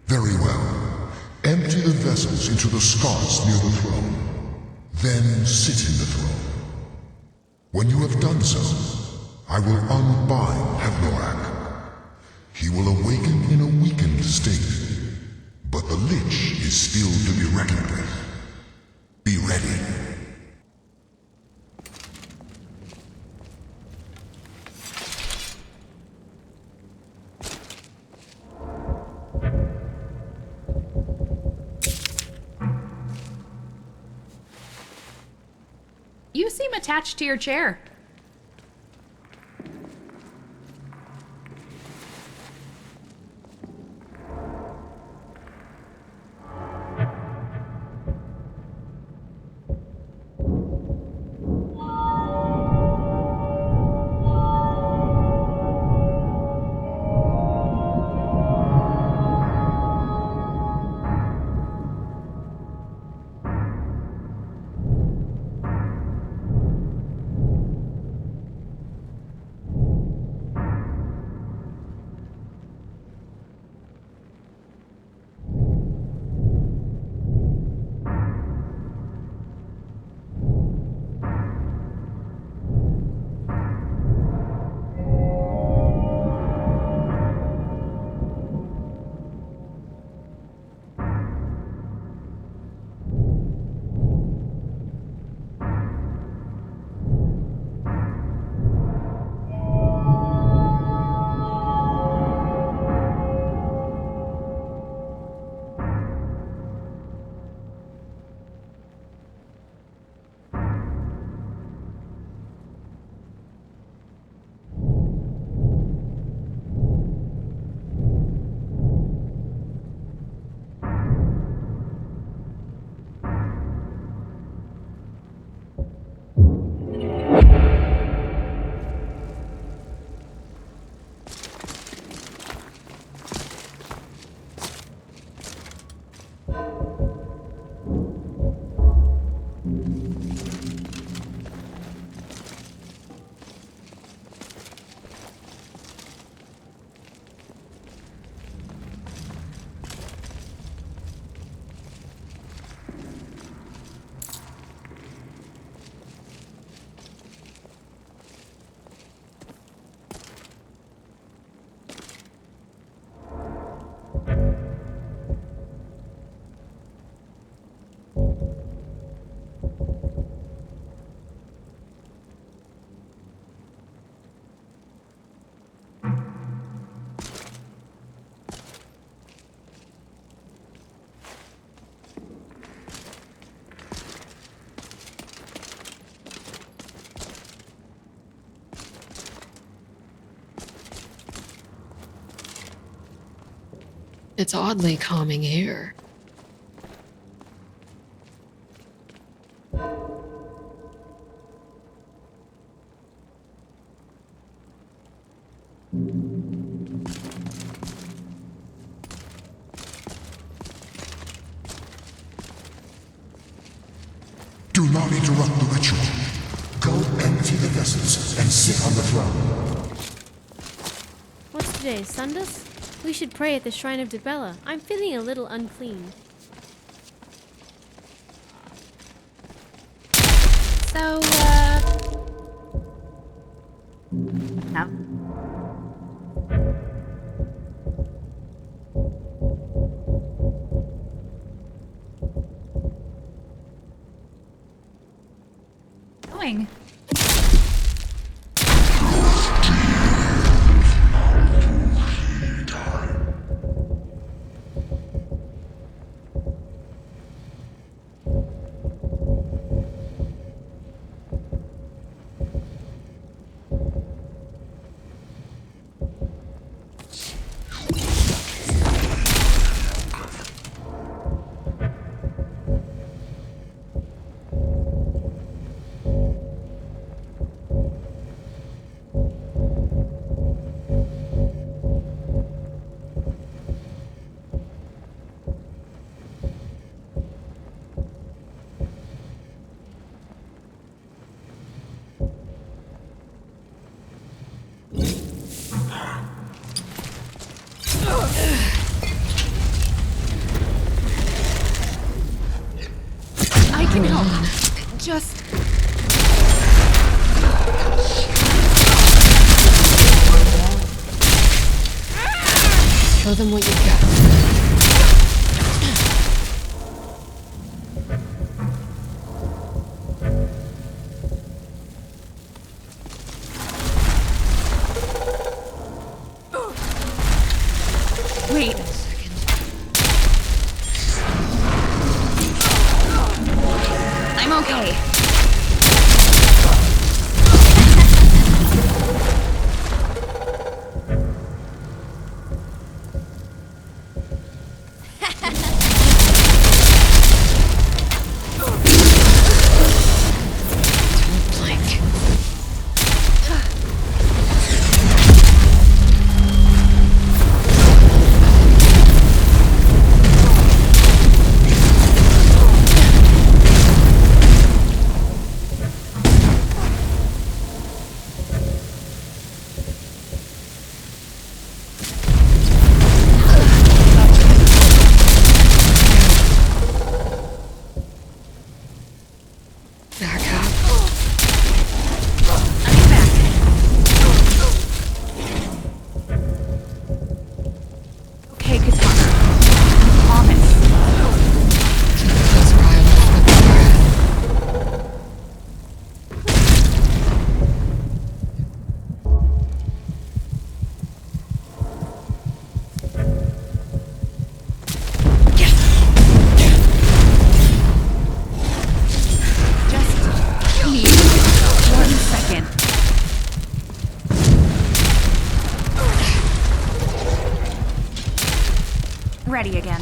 Very well. Empty the vessels into the sconce near the throne. Then sit in the throne. When you have done so, I will unbind Hevnorak. He will awaken in a weakened state, but the Lich is still to be reckoned with. Be ready. You seem attached to your chair. It's oddly calming here. Do not interrupt the ritual. Go empty the vessels and sit on the throne. What's today, Sundas? We should pray at the Shrine of Dibella. I'm feeling a little unclean. So, no. Going. I can help. Just... Show them what you've got. Wait. I'm okay. Ready again.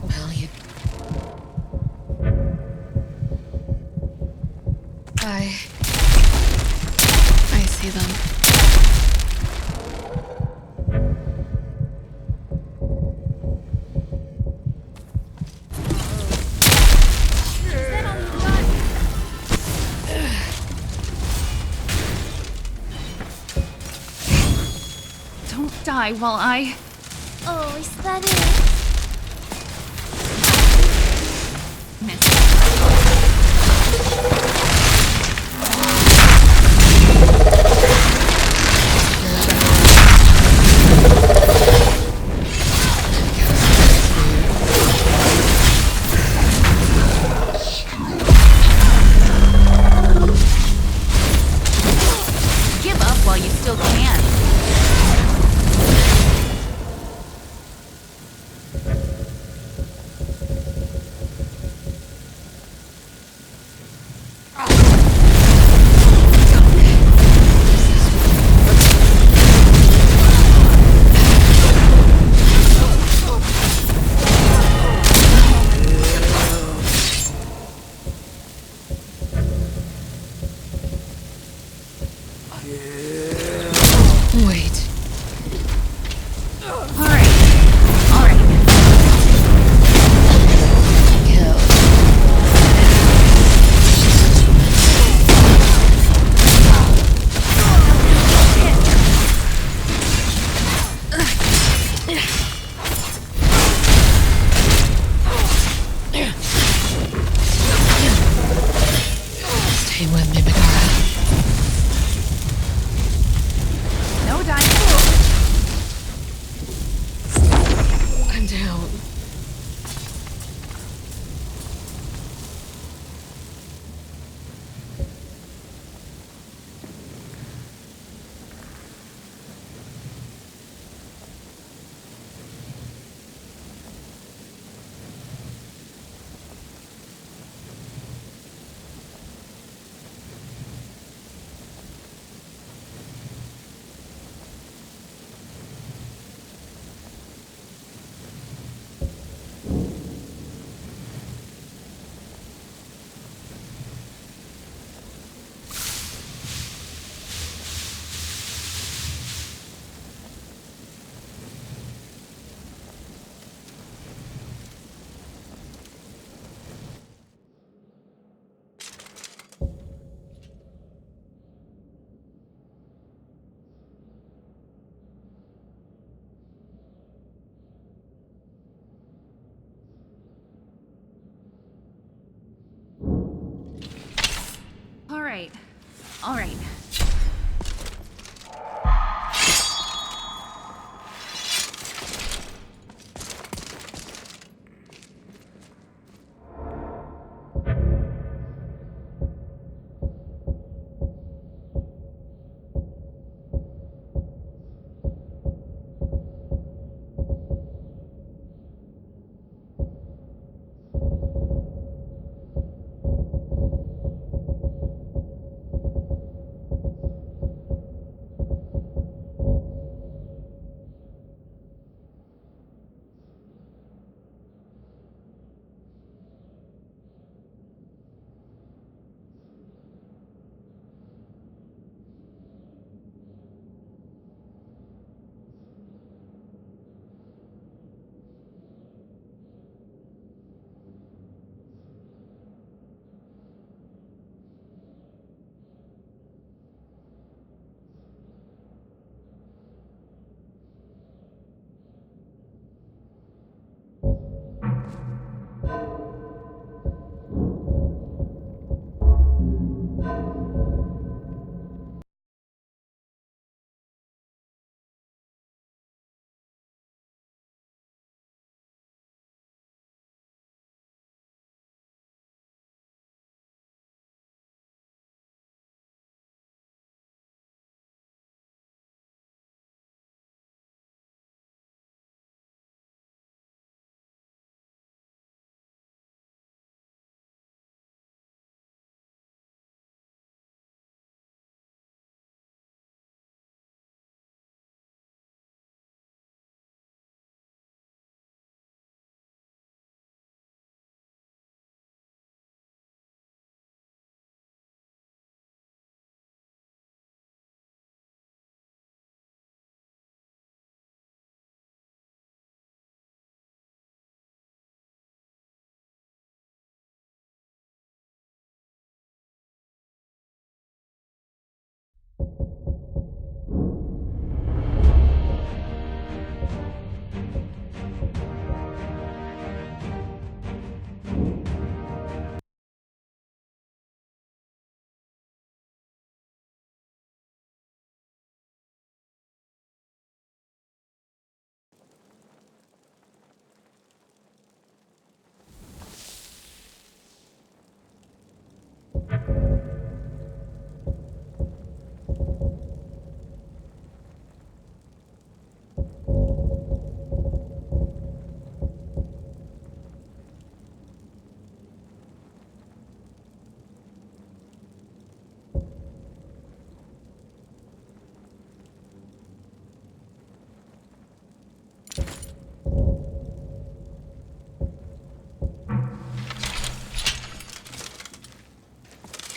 Well, you... I see them. Don't die while I... Oh, is that it? miss. Give up while you still can. Stay with me, Megara. No dying. I'm down. All right.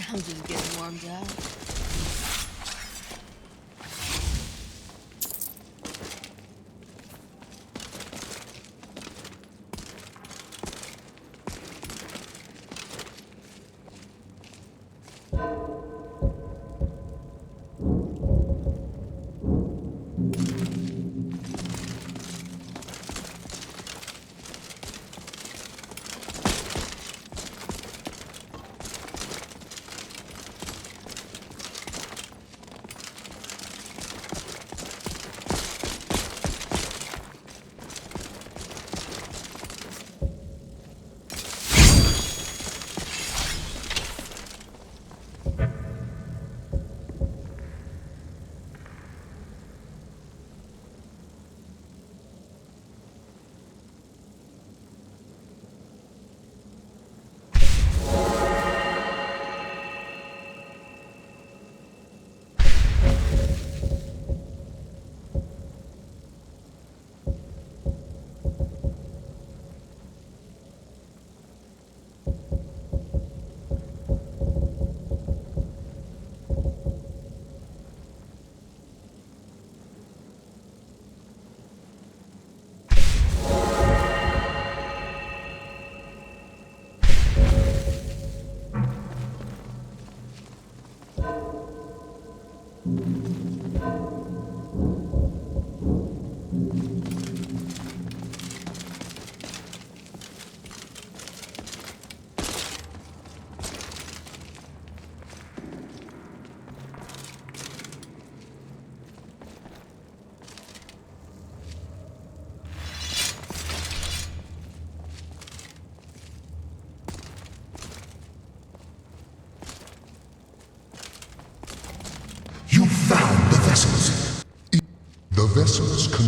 I'm just getting warmed up.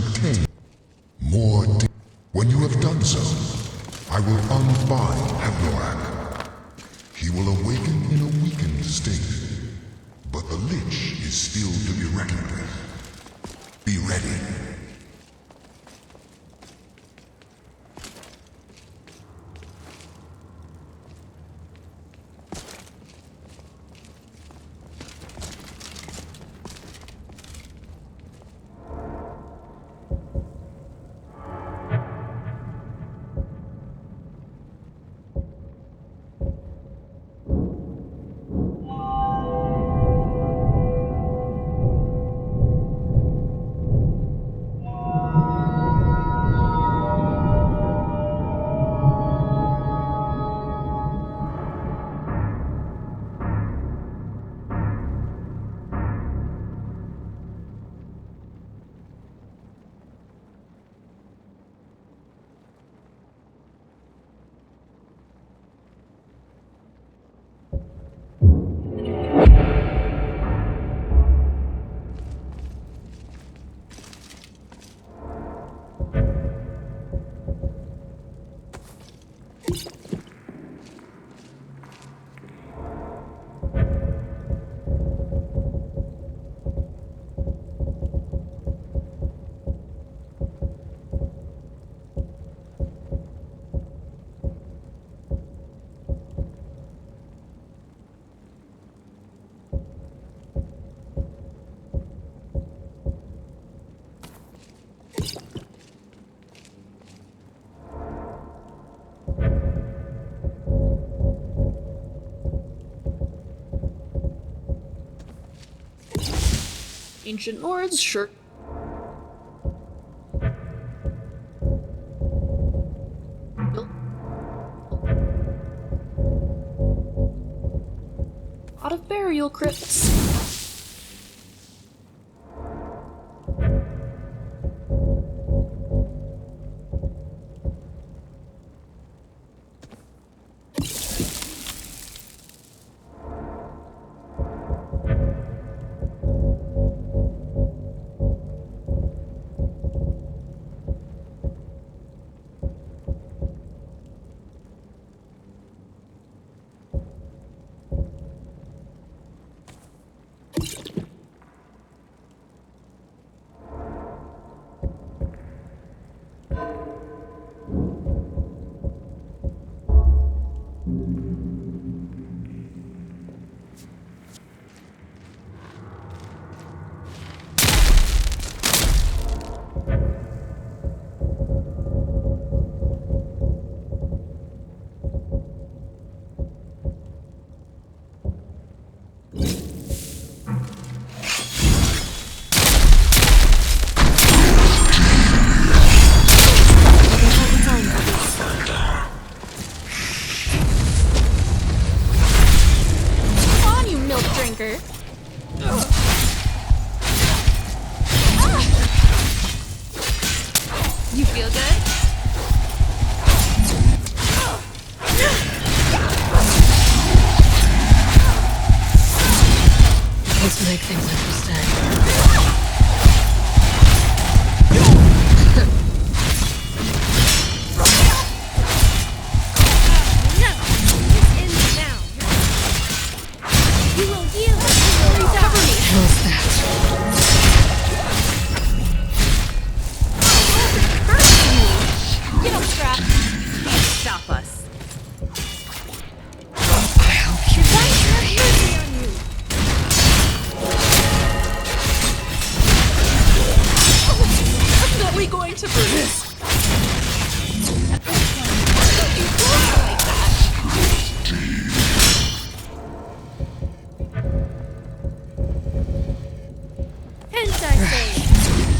contain more. When you have done so, I will unbind Hemnorak. He will awaken in a weakened state, but the Lich is still to be reckoned with. Be ready. Ancient Nords, sure. Lot of burial crypts. You feel good? Let's make things interesting.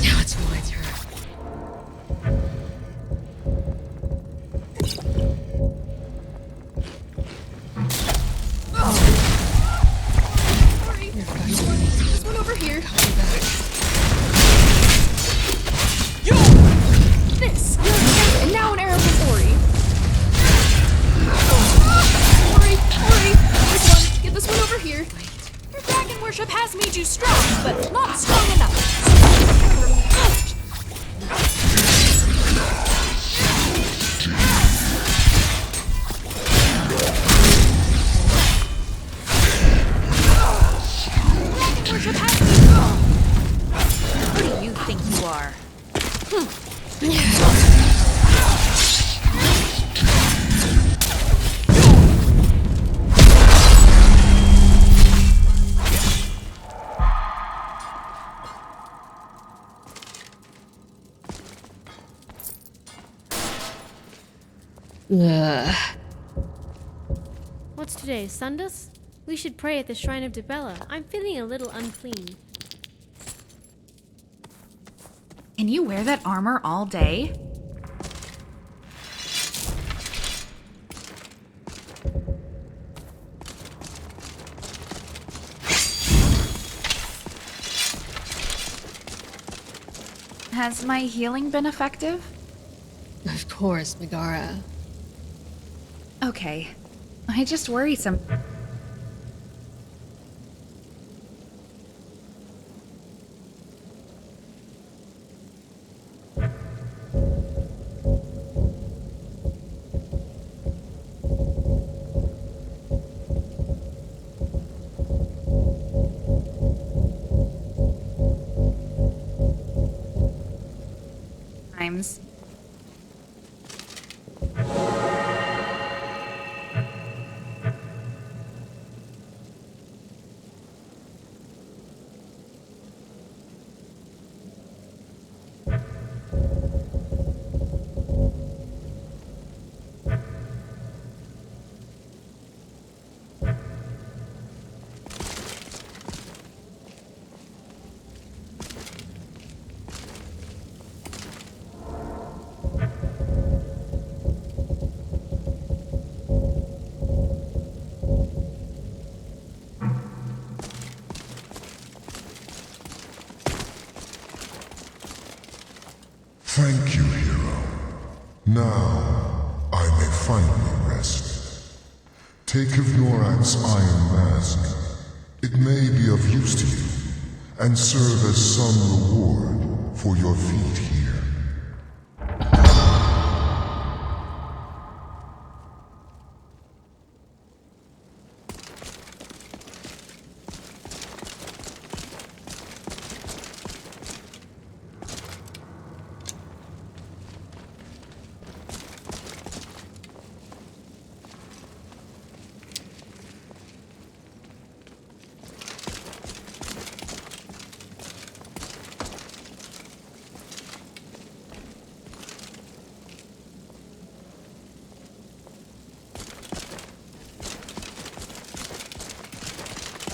Now it's my turn. This one over here. Ugh. What's today, Sundus? We should pray at the Shrine of Dibella. I'm feeling a little unclean. Can you wear that armor all day? Has my healing been effective? Of course, Megara. Okay. I just worry some. Times. Thank you, hero. Now, I may finally rest. Take of Norak's iron mask. It may be of use to you, and serve as some reward for your feat here.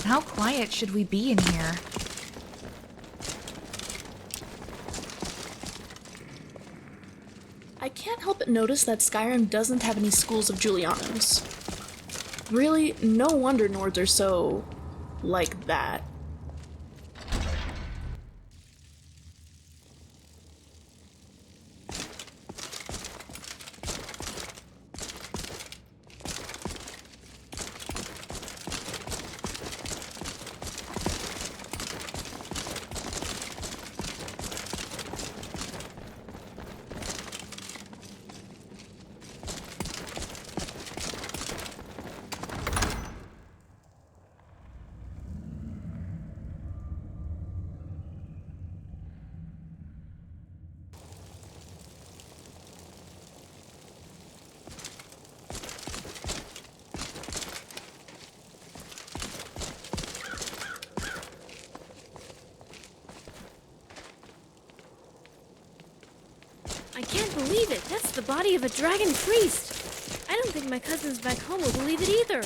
How quiet should we be in here? I can't help but notice that Skyrim doesn't have any schools of Julianums. Really, no wonder Nords are so... like that. I can't believe it. That's the body of a dragon priest. I don't think my cousins back home will believe it either.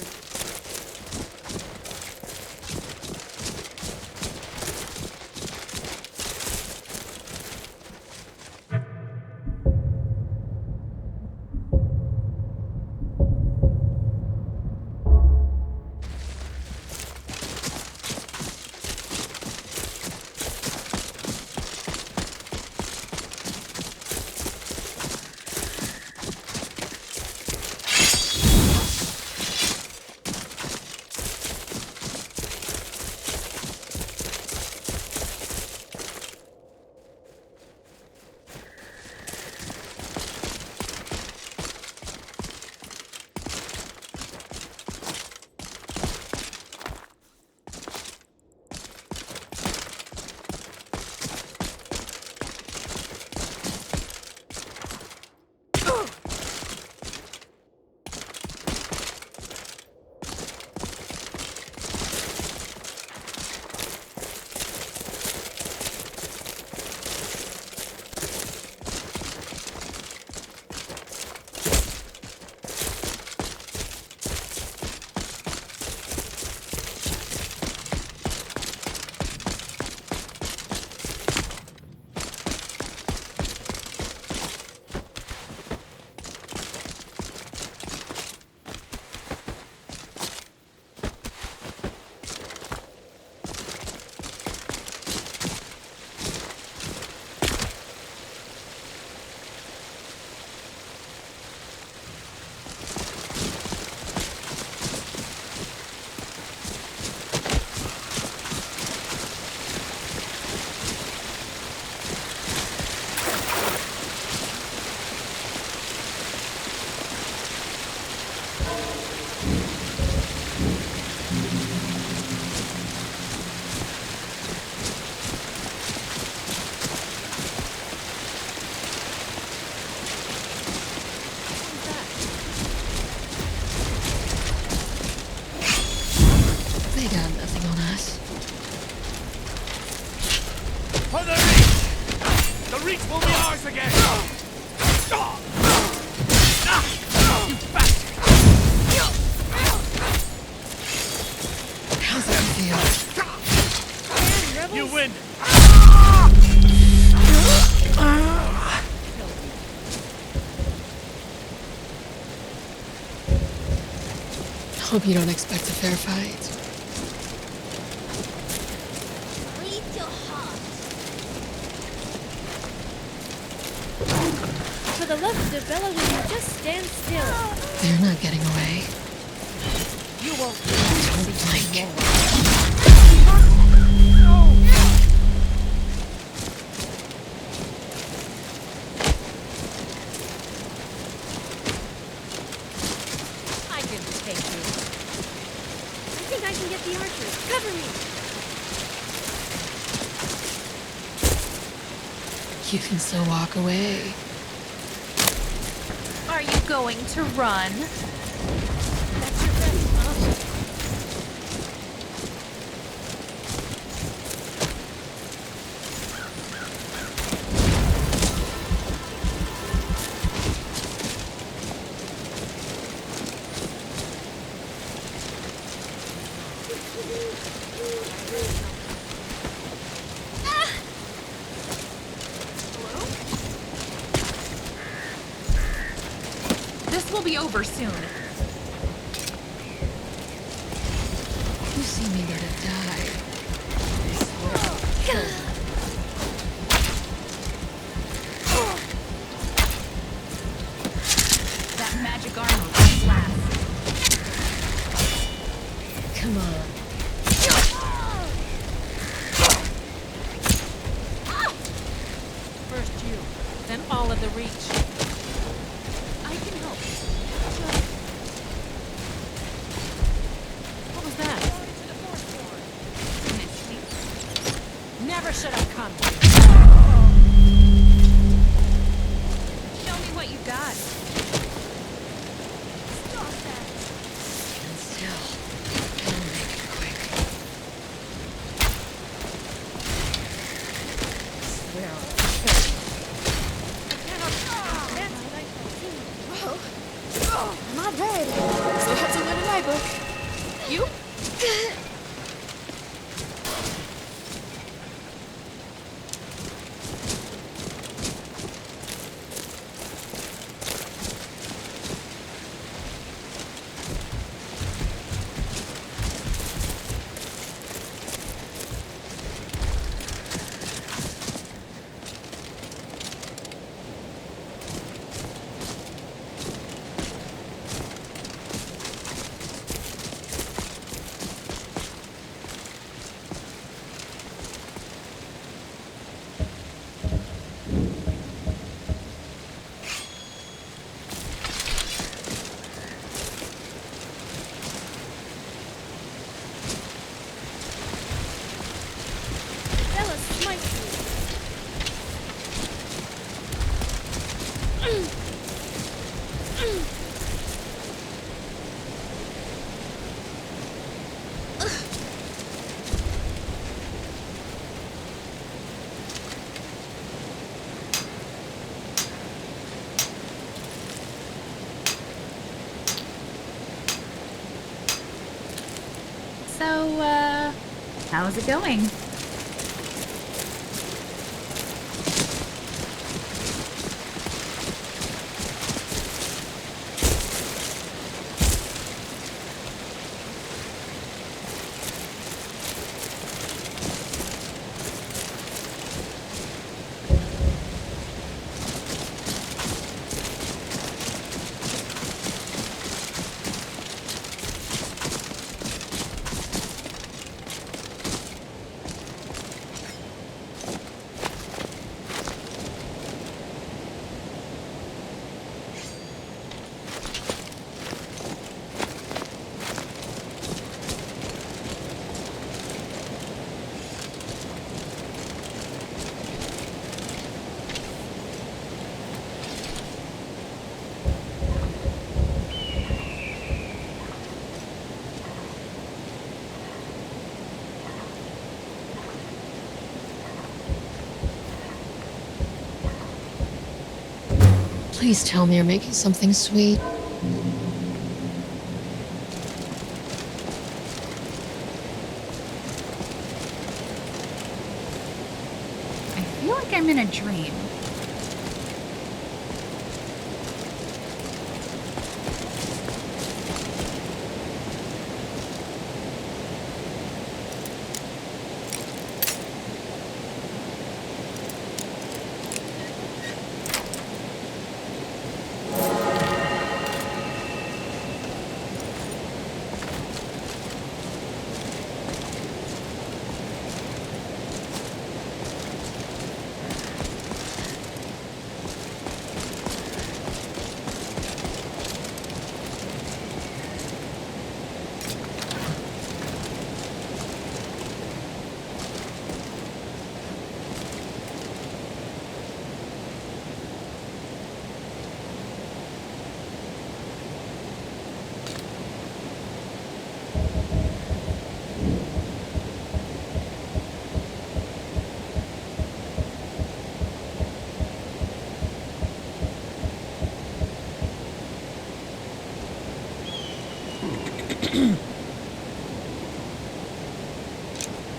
Ours again! How's that feel? You win! Hope you don't expect a fair fight. Breathe your heart. For the love of Debella, will you just stand still? They're not getting away. You won't. Don't blink. I can take you. I think I can get the archers. Cover me. You can still walk away. Are you going to run? That's your best, huh? This will be over soon. You see me let it die. That magic armor won't last. Come on. First you, then all of the reach. I can help. What was that? Miss me. Never should have come. Show me what you got. And still, I'll make it quick. Swear I'll I cannot stand my life like you. I'm not bad. So that's a win in my book. You? Bella smites me. So, how's it going? Please tell me you're making something sweet. I feel like I'm in a dream.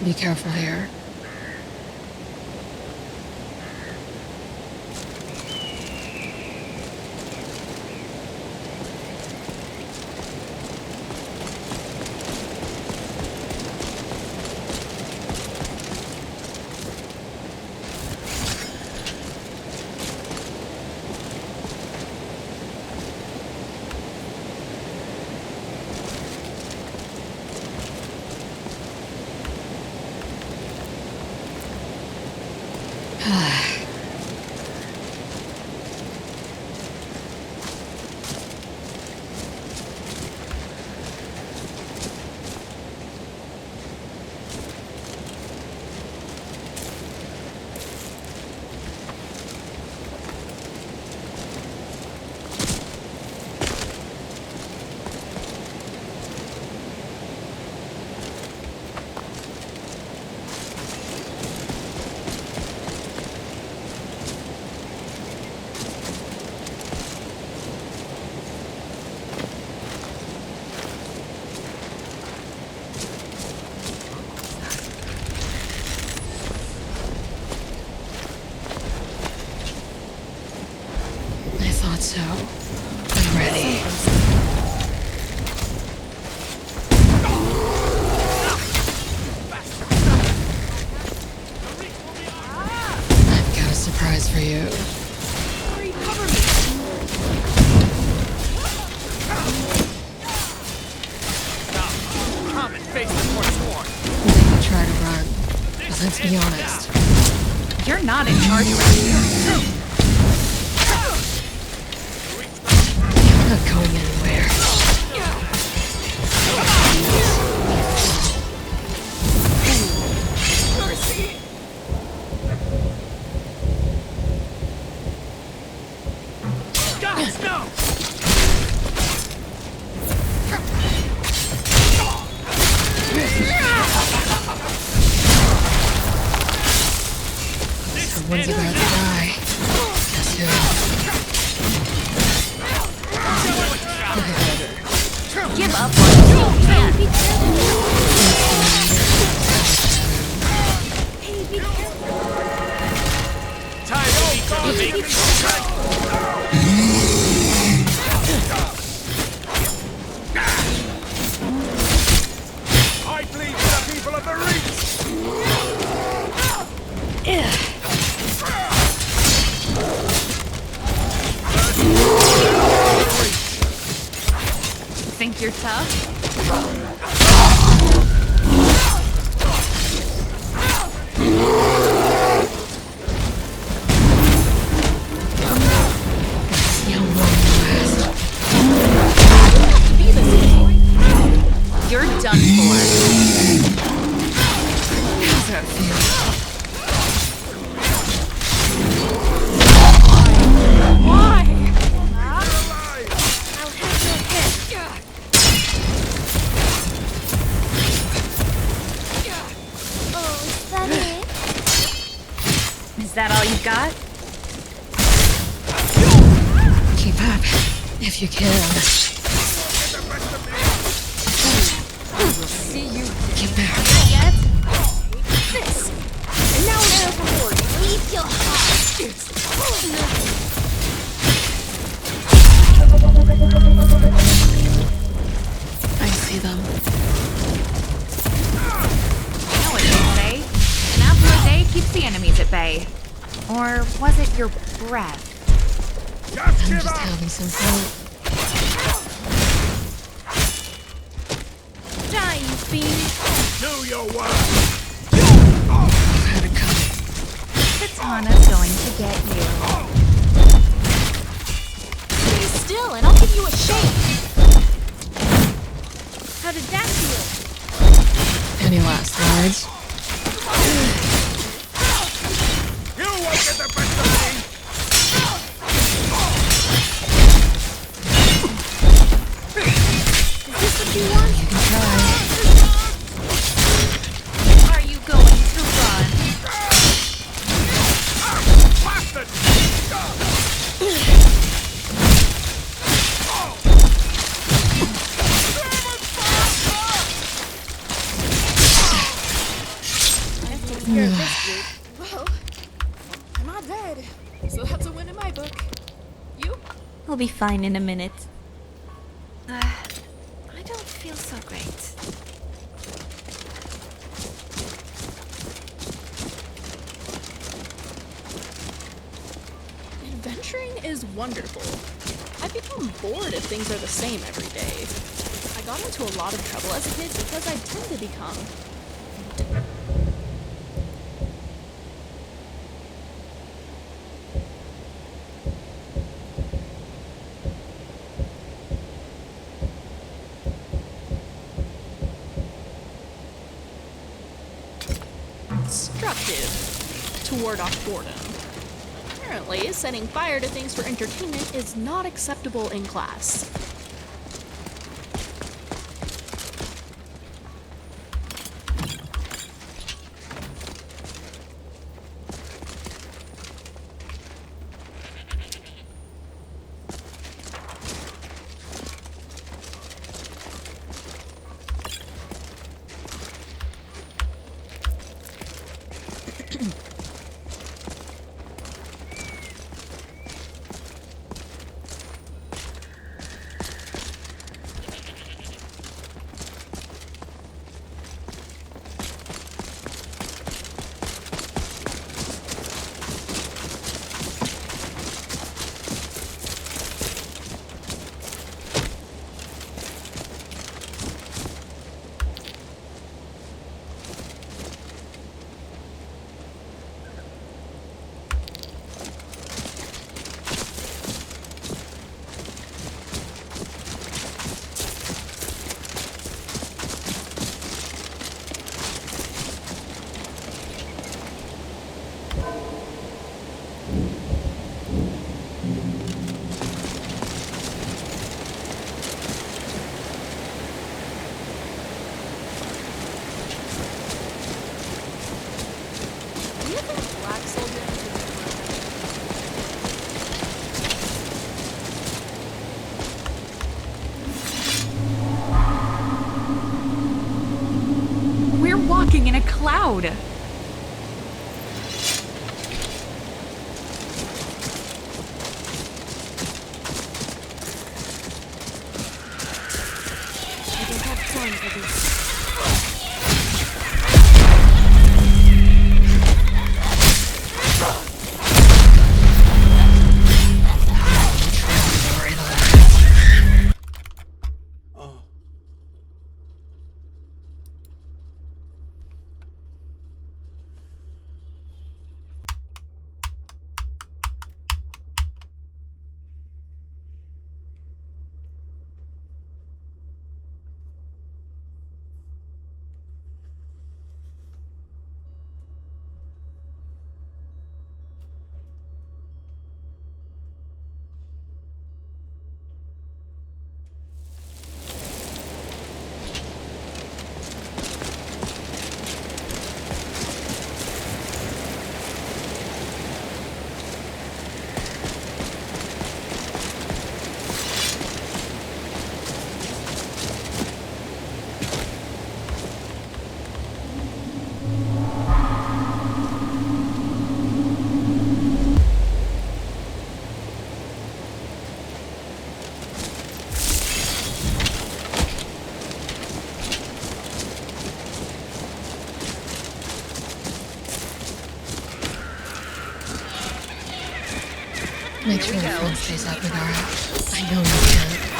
Be careful here. So, I'm ready. I've got a surprise for you. Come and face the forsworn. They could try to run, but let's be honest. You're not in charge around here. I'm not going anywhere. Guys, no! Someone's about to die. Guess who? Give up on you can't. Time to make I bleed for the people of the reach! Think you're tough? You're done for. How's that feel? Why? I'll have your head. Back, if you can. See you. Get back. Not yet. This. And now an arrow from board. Leave your I see them. You know what they say. An apple a day keeps the enemies at bay. Or was it your breath? I'm just having some fun. Die, you fiend! Do your work. I've had it coming. Katana's going to get you. Stay still and I'll give you a shake. How did that feel? Any last words? You won't get the best of me. Is this what you want? You can try. Are you going to run? Bastard! You're this group. Well, I'm not dead. So that's a win in my book. You? I'll be fine in a minute. I don't feel so great. Adventuring is wonderful. I've become bored if things are the same every day. I got into a lot of trouble as a kid because I tend to become destructive to ward off boredom. Apparently, setting fire to things for entertainment is not acceptable in class. We're walking in a cloud. I don't have time for this. Make sure your phone stays up with our app. I know you can.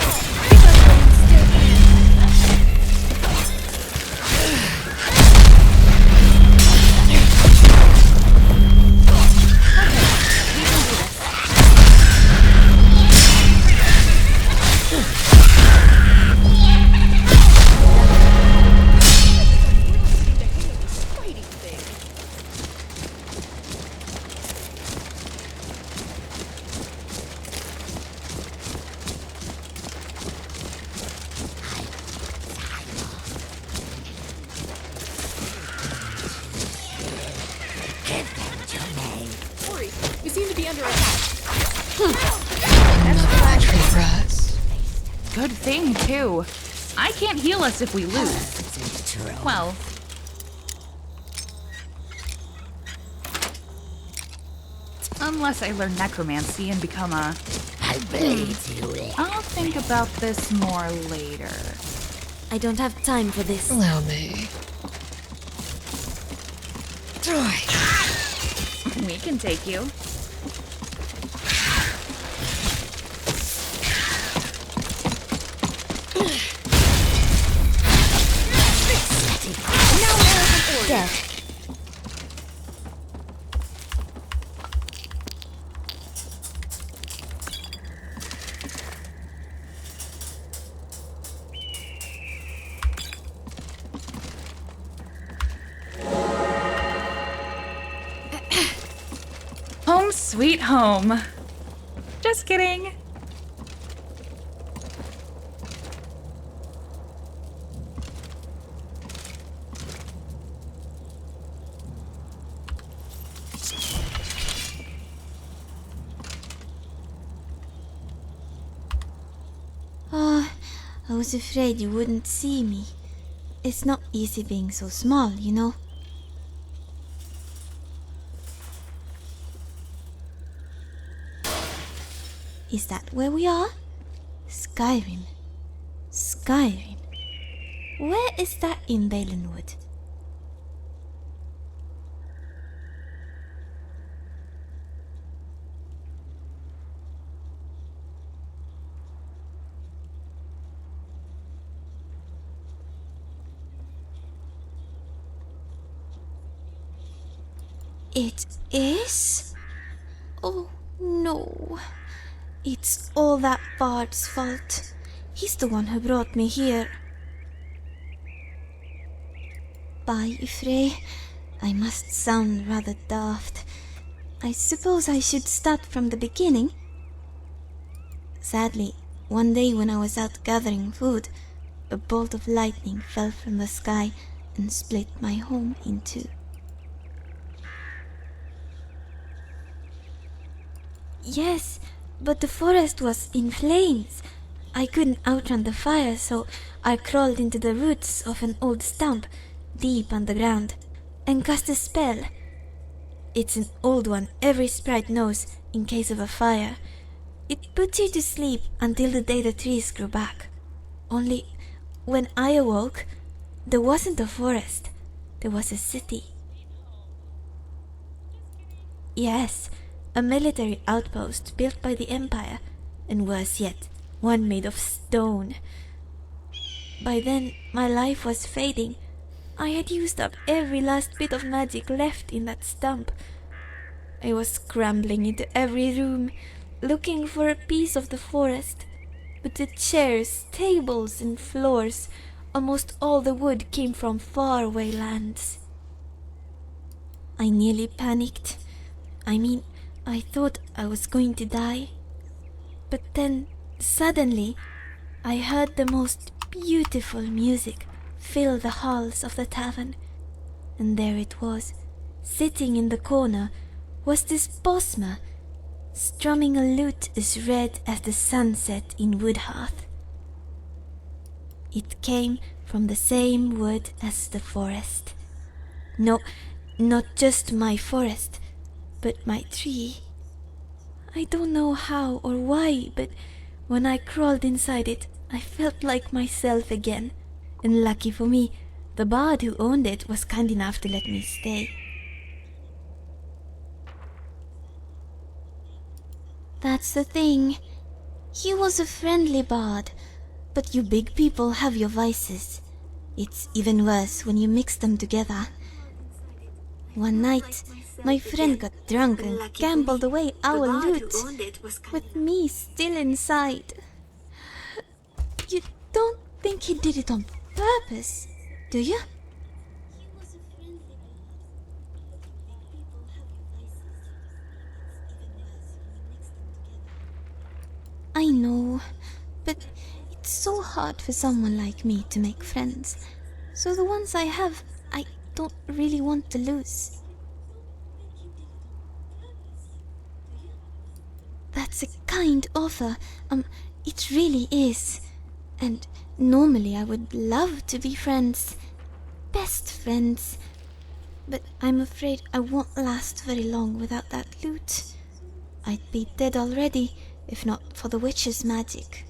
Ori, we seem to be under attack. That's Victory for us. good thing, too. I can't heal us if we lose. Well, unless I learn necromancy and become a... I'll think about this more later. I don't have time for this. Allow me. We can take you. Dead. Home sweet home. Just kidding. Oh, I was afraid you wouldn't see me. It's not easy being so small, you know. Is that where we are? Skyrim. Skyrim. Where is that in Valenwood? It is? Oh no. It's all that Bard's fault. He's the one who brought me here. Bye, Ifrey. I must sound rather daft. I suppose I should start from the beginning. Sadly, one day when I was out gathering food, a bolt of lightning fell from the sky and split my home in two. Yes, but the forest was in flames. I couldn't outrun the fire, so I crawled into the roots of an old stump, deep underground, and cast a spell. It's an old one every sprite knows in case of a fire. It puts you to sleep until the day the trees grew back. Only, when I awoke, there wasn't a forest. There was a city. Yes, a military outpost built by the Empire, and worse yet, one made of stone. By then, my life was fading. I had used up every last bit of magic left in that stump. I was scrambling into every room, looking for a piece of the forest. But the chairs, tables, and floors, almost all the wood came from faraway lands. I nearly panicked. I thought I was going to die. But then, suddenly, I heard the most beautiful music fill the halls of the tavern. And there it was, sitting in the corner, was this Bosma, strumming a lute as red as the sunset in Woodhearth. It came from the same wood as the forest. No, not just my forest, but my tree. I don't know how or why, but when I crawled inside it, I felt like myself again. And lucky for me, the bard who owned it was kind enough to let me stay. That's the thing. He was a friendly bard, but you big people have your vices. It's even worse when you mix them together. One night, my friend got drunk and gambled away our loot, with me still inside. You don't think he did it on purpose, do you? I know, but it's so hard for someone like me to make friends. So the ones I have, I don't really want to lose. That's a kind offer. It really is. And normally I would love to be friends. Best friends. But I'm afraid I won't last very long without that loot. I'd be dead already, if not for the witch's magic.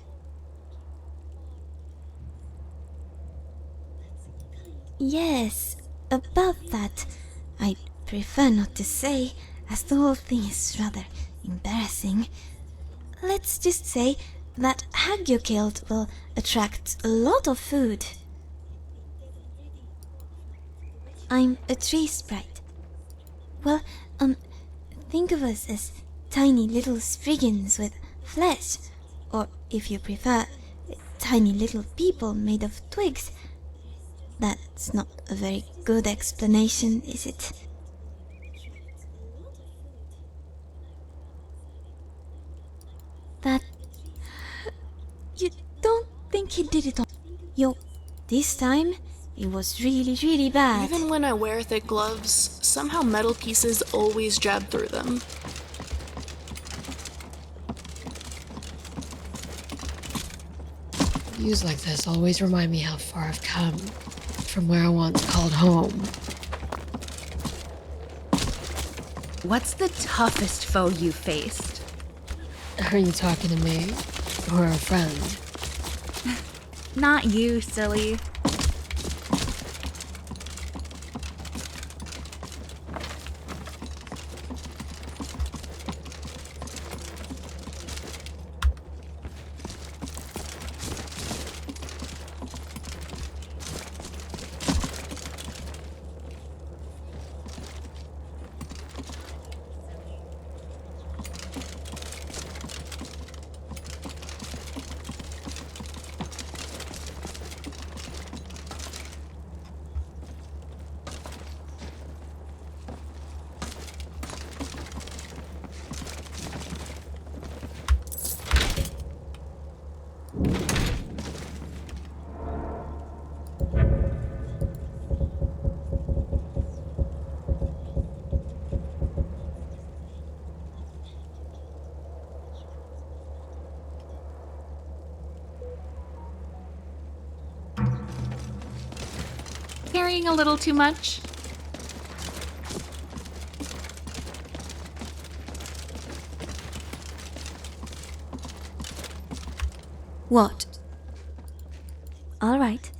Yes, about that, I'd prefer not to say, as the whole thing is rather embarrassing. Let's just say that hag you killed will attract a lot of food. I'm a tree sprite. Well, think of us as tiny little spriggans with flesh, or if you prefer, tiny little people made of twigs. That's not a very good explanation, is it? That... You don't think he did it on... Yo, this time, it was really bad. Even when I wear thick gloves, somehow metal pieces always jab through them. Views like this always remind me how far I've come from where I once called home. What's the toughest foe you faced? Are you talking to me or a friend? Not you, silly. Carrying a little too much? What? All right.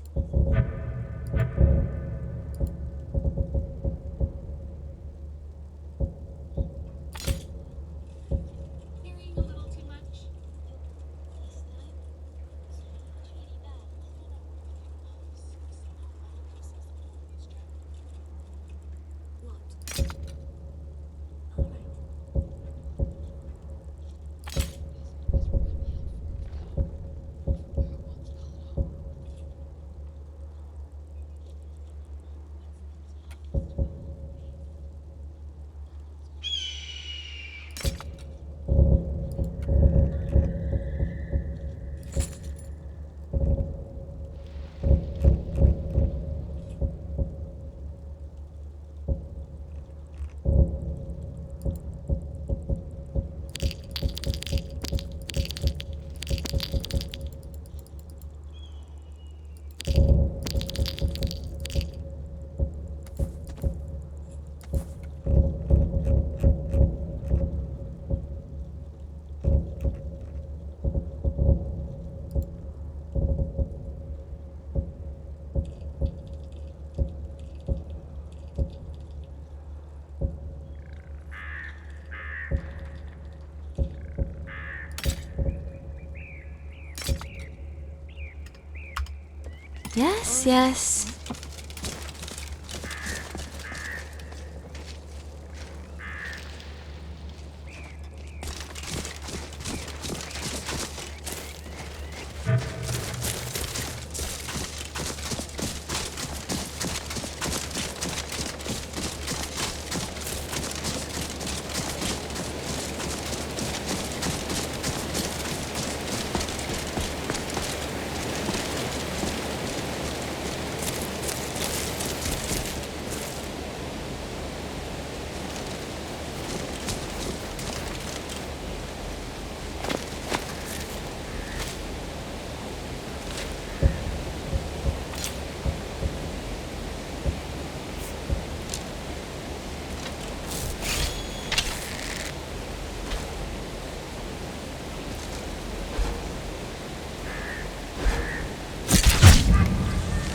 Yes, yes.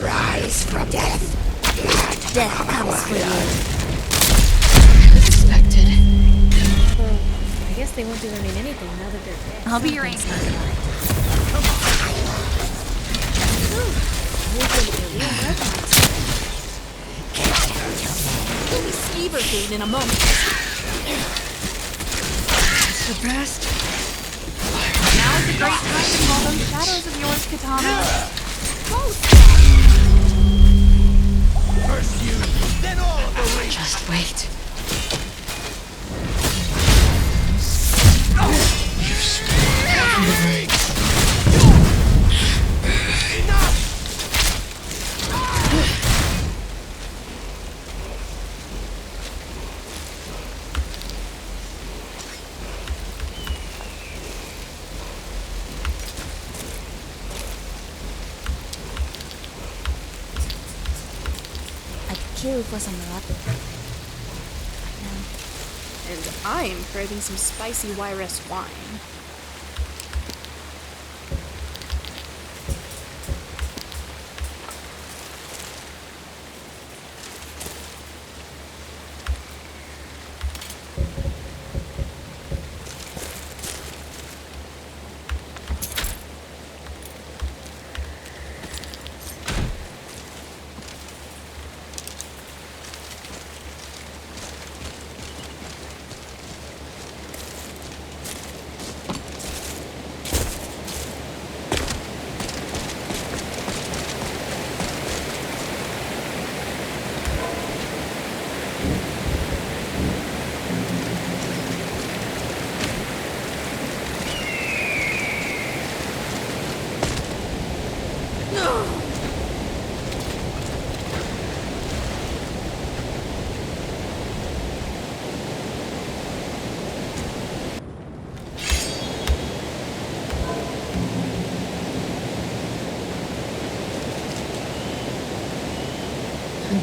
Rise from death. Death comes for you. Expected. Well, I guess they won't be learning anything now that they're dead. I'll be your anchor. We'll be Sleeper food in a moment. It's the best. Now is a great time to call those shadows of yours, Katana. First you, then all of the race. Just wait. You've stolen the brakes. Kill for some rabbit. And I'm craving some spicy YRS wine.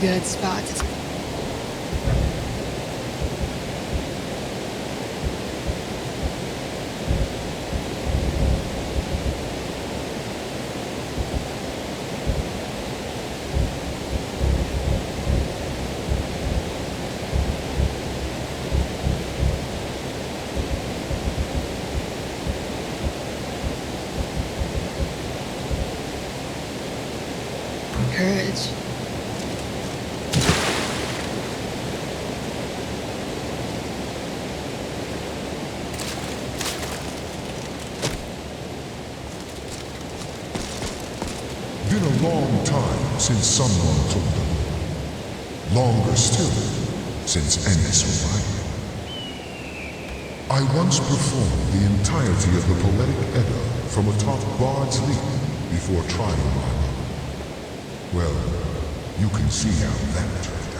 Good spot. Courage. Been a long time since someone told them. Longer still, since any survived. I once performed the entirety of the poetic Edda from atop Bard's Leap before trying my luck. Well, you can see how that turned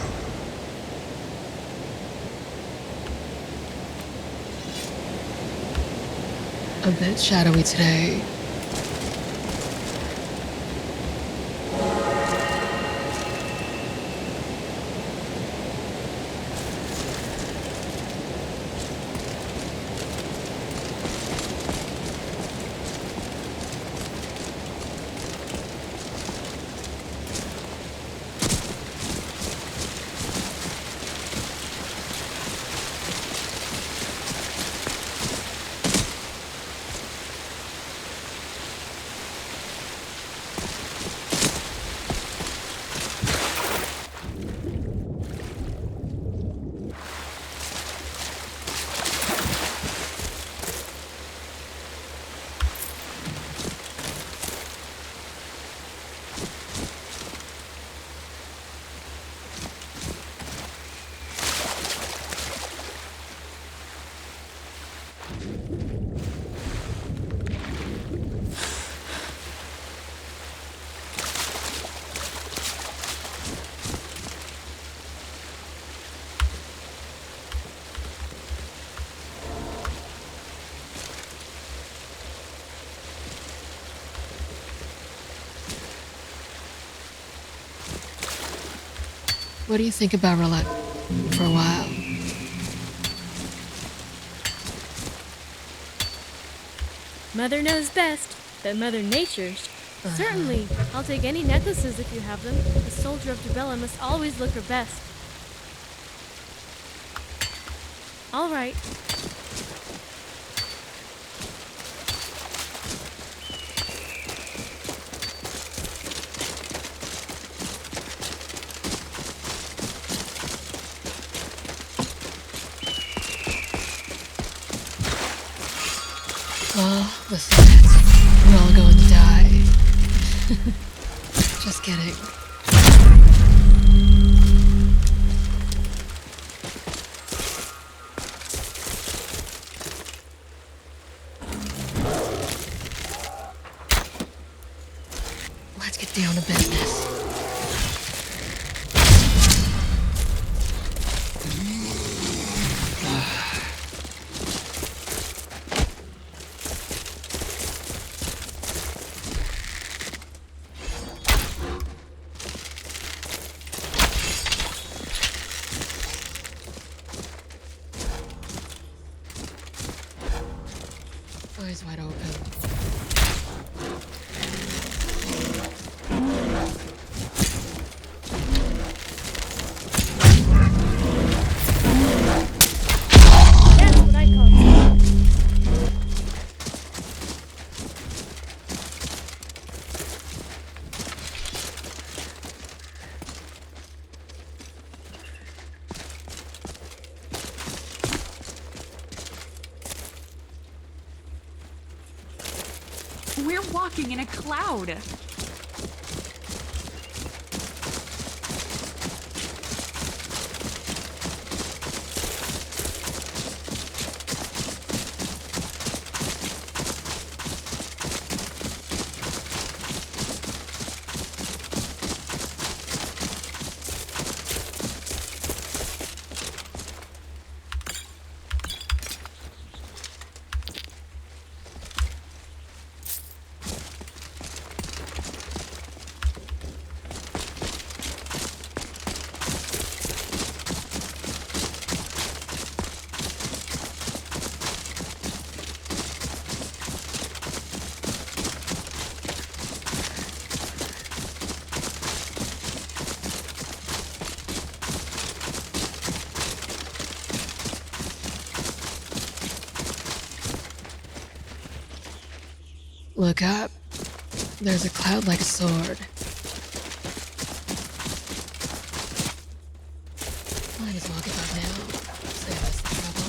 out. A bit shadowy today. What do you think about roulette for a while? Mother knows best, but Mother Nature's. Certainly, I'll take any necklaces if you have them. The soldier of Dubella must always look her best. All right. Well, with that, we're all going to die. Just kidding. Let's get down to business. Eyes wide open. That's what I call it. We're walking in a cloud. Look up. There's a cloud like a sword. Might as well give up now. Save us the trouble.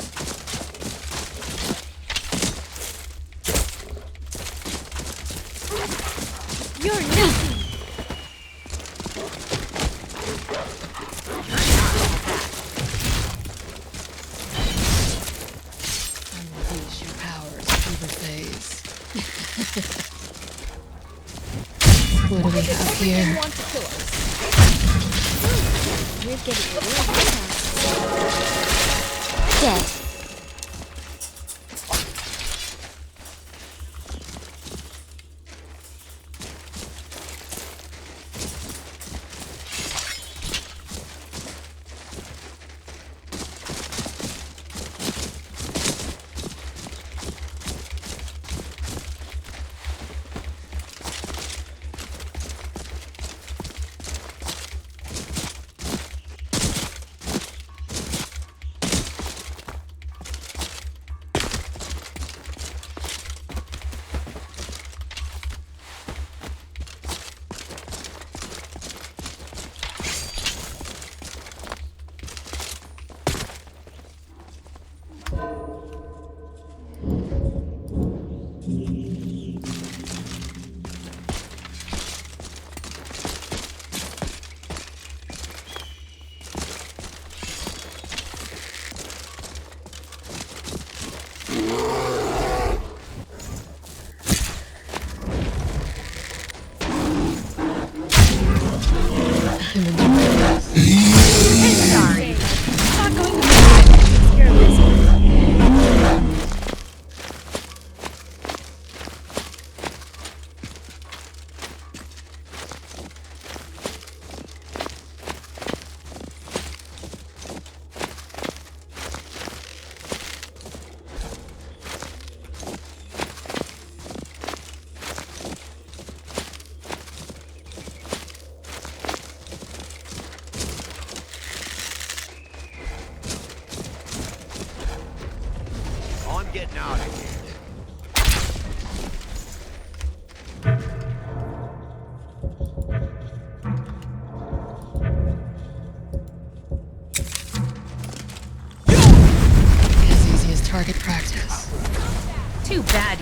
You're nothing. Unleash your powers, Fever Phase. What do we have here? Want to kill us. You're getting real now. Dead.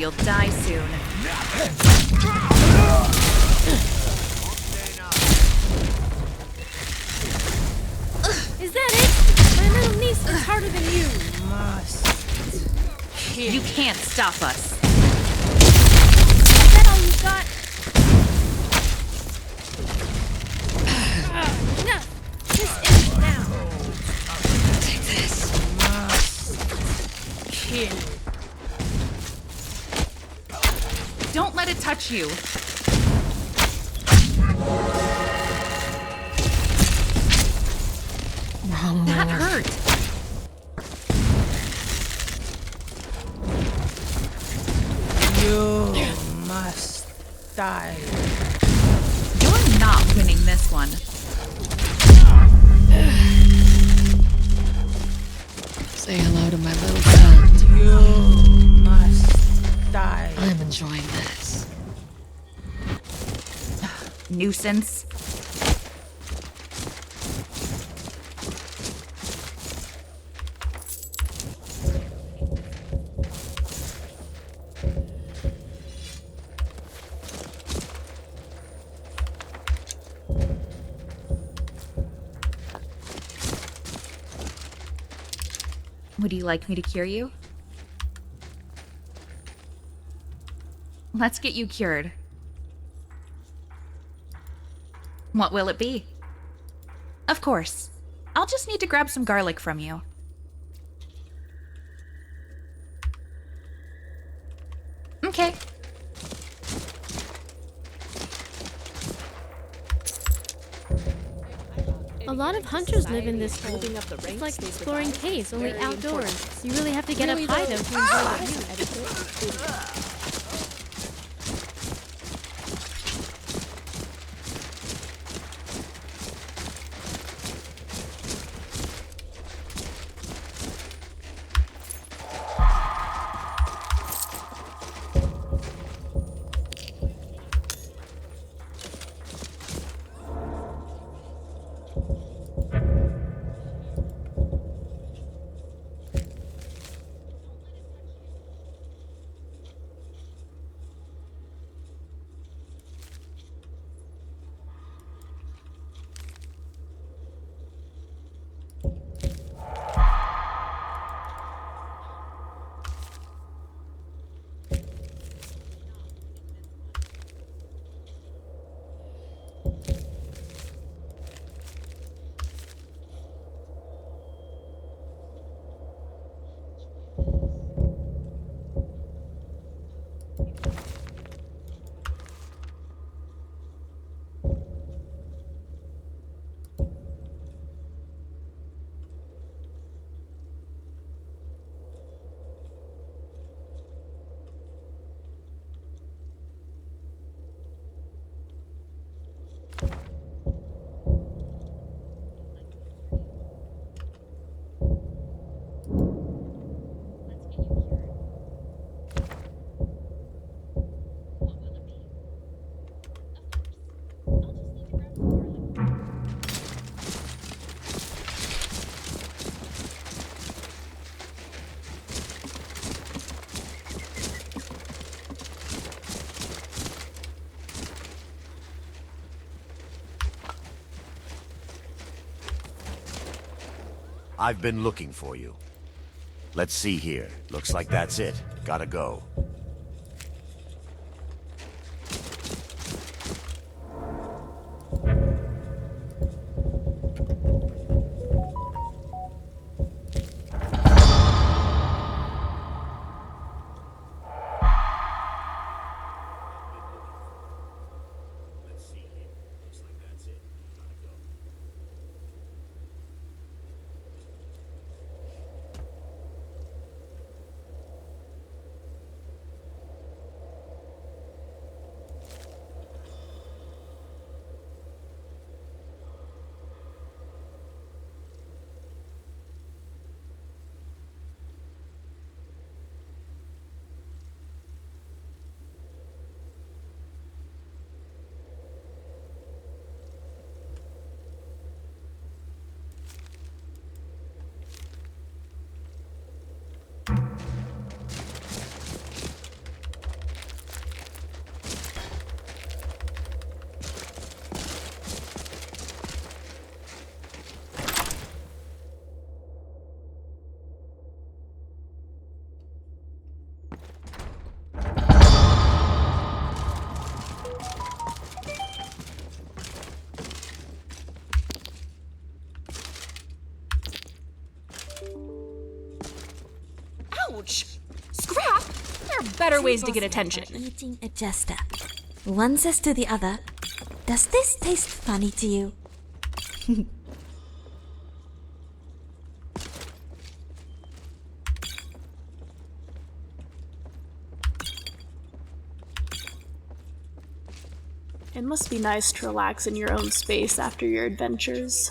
you'll die soon. Is that it? My little niece is harder than you. You can't stop us. Is that all you got? Enough! This ends now. Take this. Kill. Don't let it touch you. Wrong That move. hurt. You must die. You're not winning this one. Say hello to my little friend. You must die. I'm enjoying this. Nuisance. Would you like me to cure you? Let's get you cured. What will it be? Of course. I'll just need to grab some garlic from you. Okay. A lot of hunters live in this hole. It's like exploring caves, only outdoors. You really have to get up high though to enjoy the view. I've been looking for you. Let's see here. Looks like that's it. Gotta go. better ways to get attention. Eating a jester. One says to the other, "Does this taste funny to you?" It must be nice to relax in your own space after your adventures.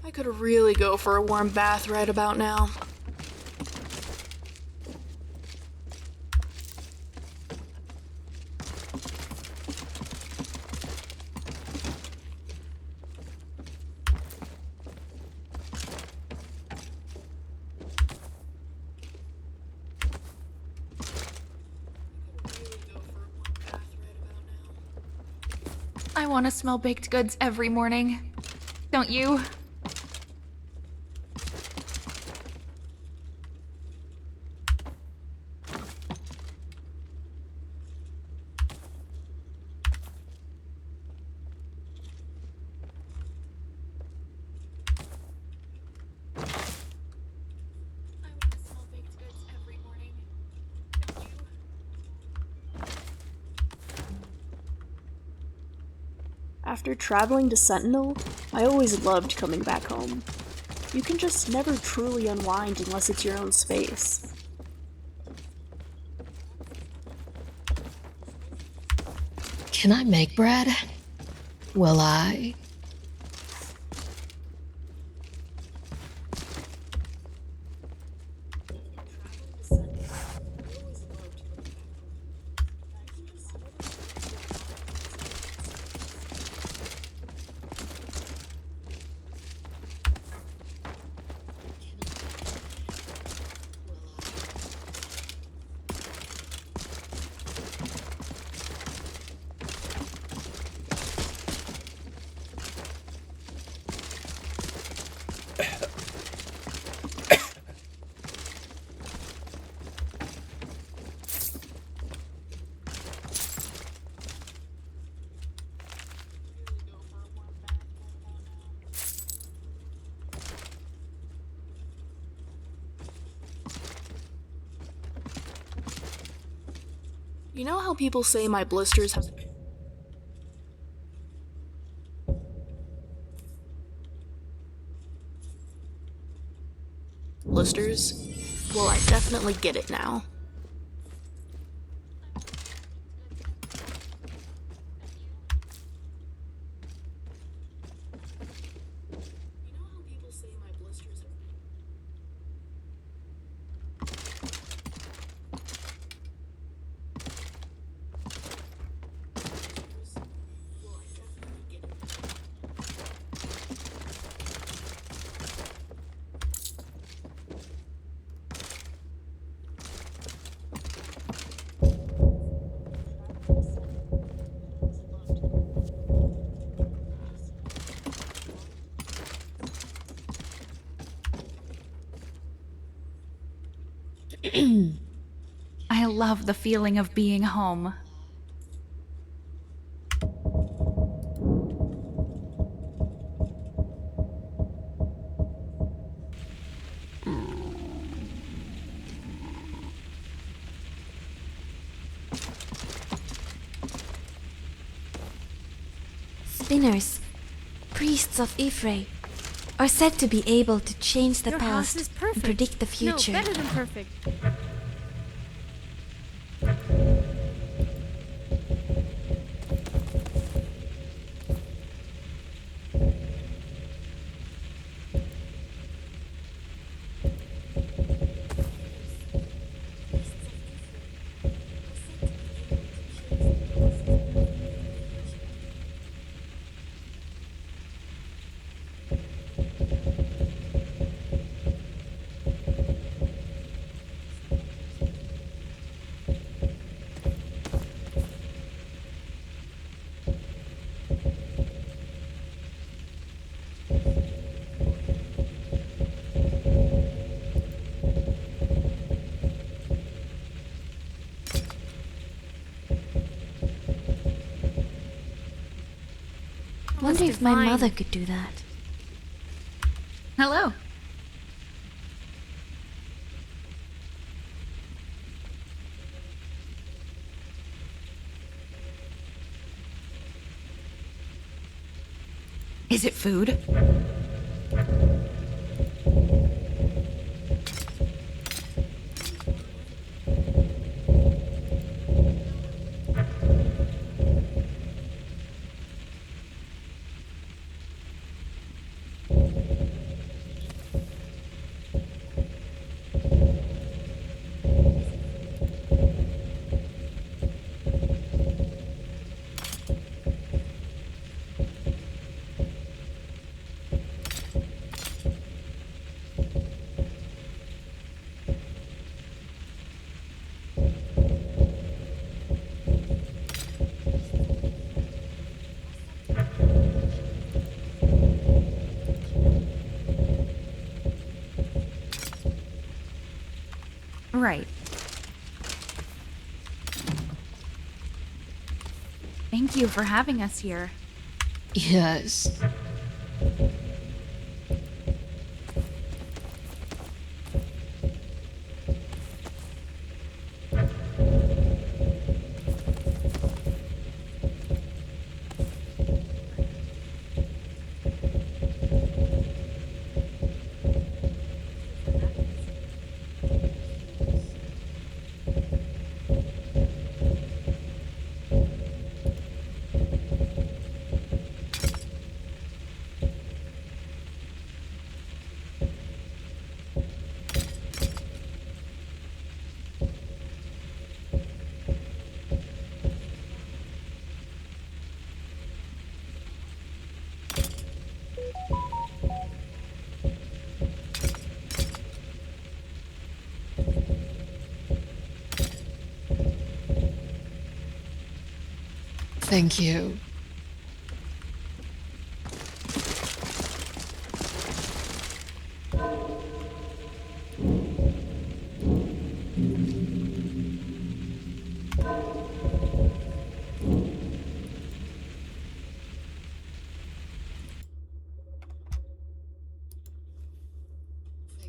I could really go for a warm bath right about now. I want to smell baked goods every morning. Don't you? After traveling to Sentinel, I always loved coming back home. You can just never truly unwind unless it's your own space. Can I make bread? Will I? You know how people say my blisters have... Blisters? Well, I definitely get it now. I love the feeling of being home. Spinners, priests of Ifrei, are said to be able to change the Your house past is perfect. and predict the future. No, better than perfect. Wonder if my divine. mother could do that. Hello. Is it food? Right. Thank you for having us here. Yes. Thank you.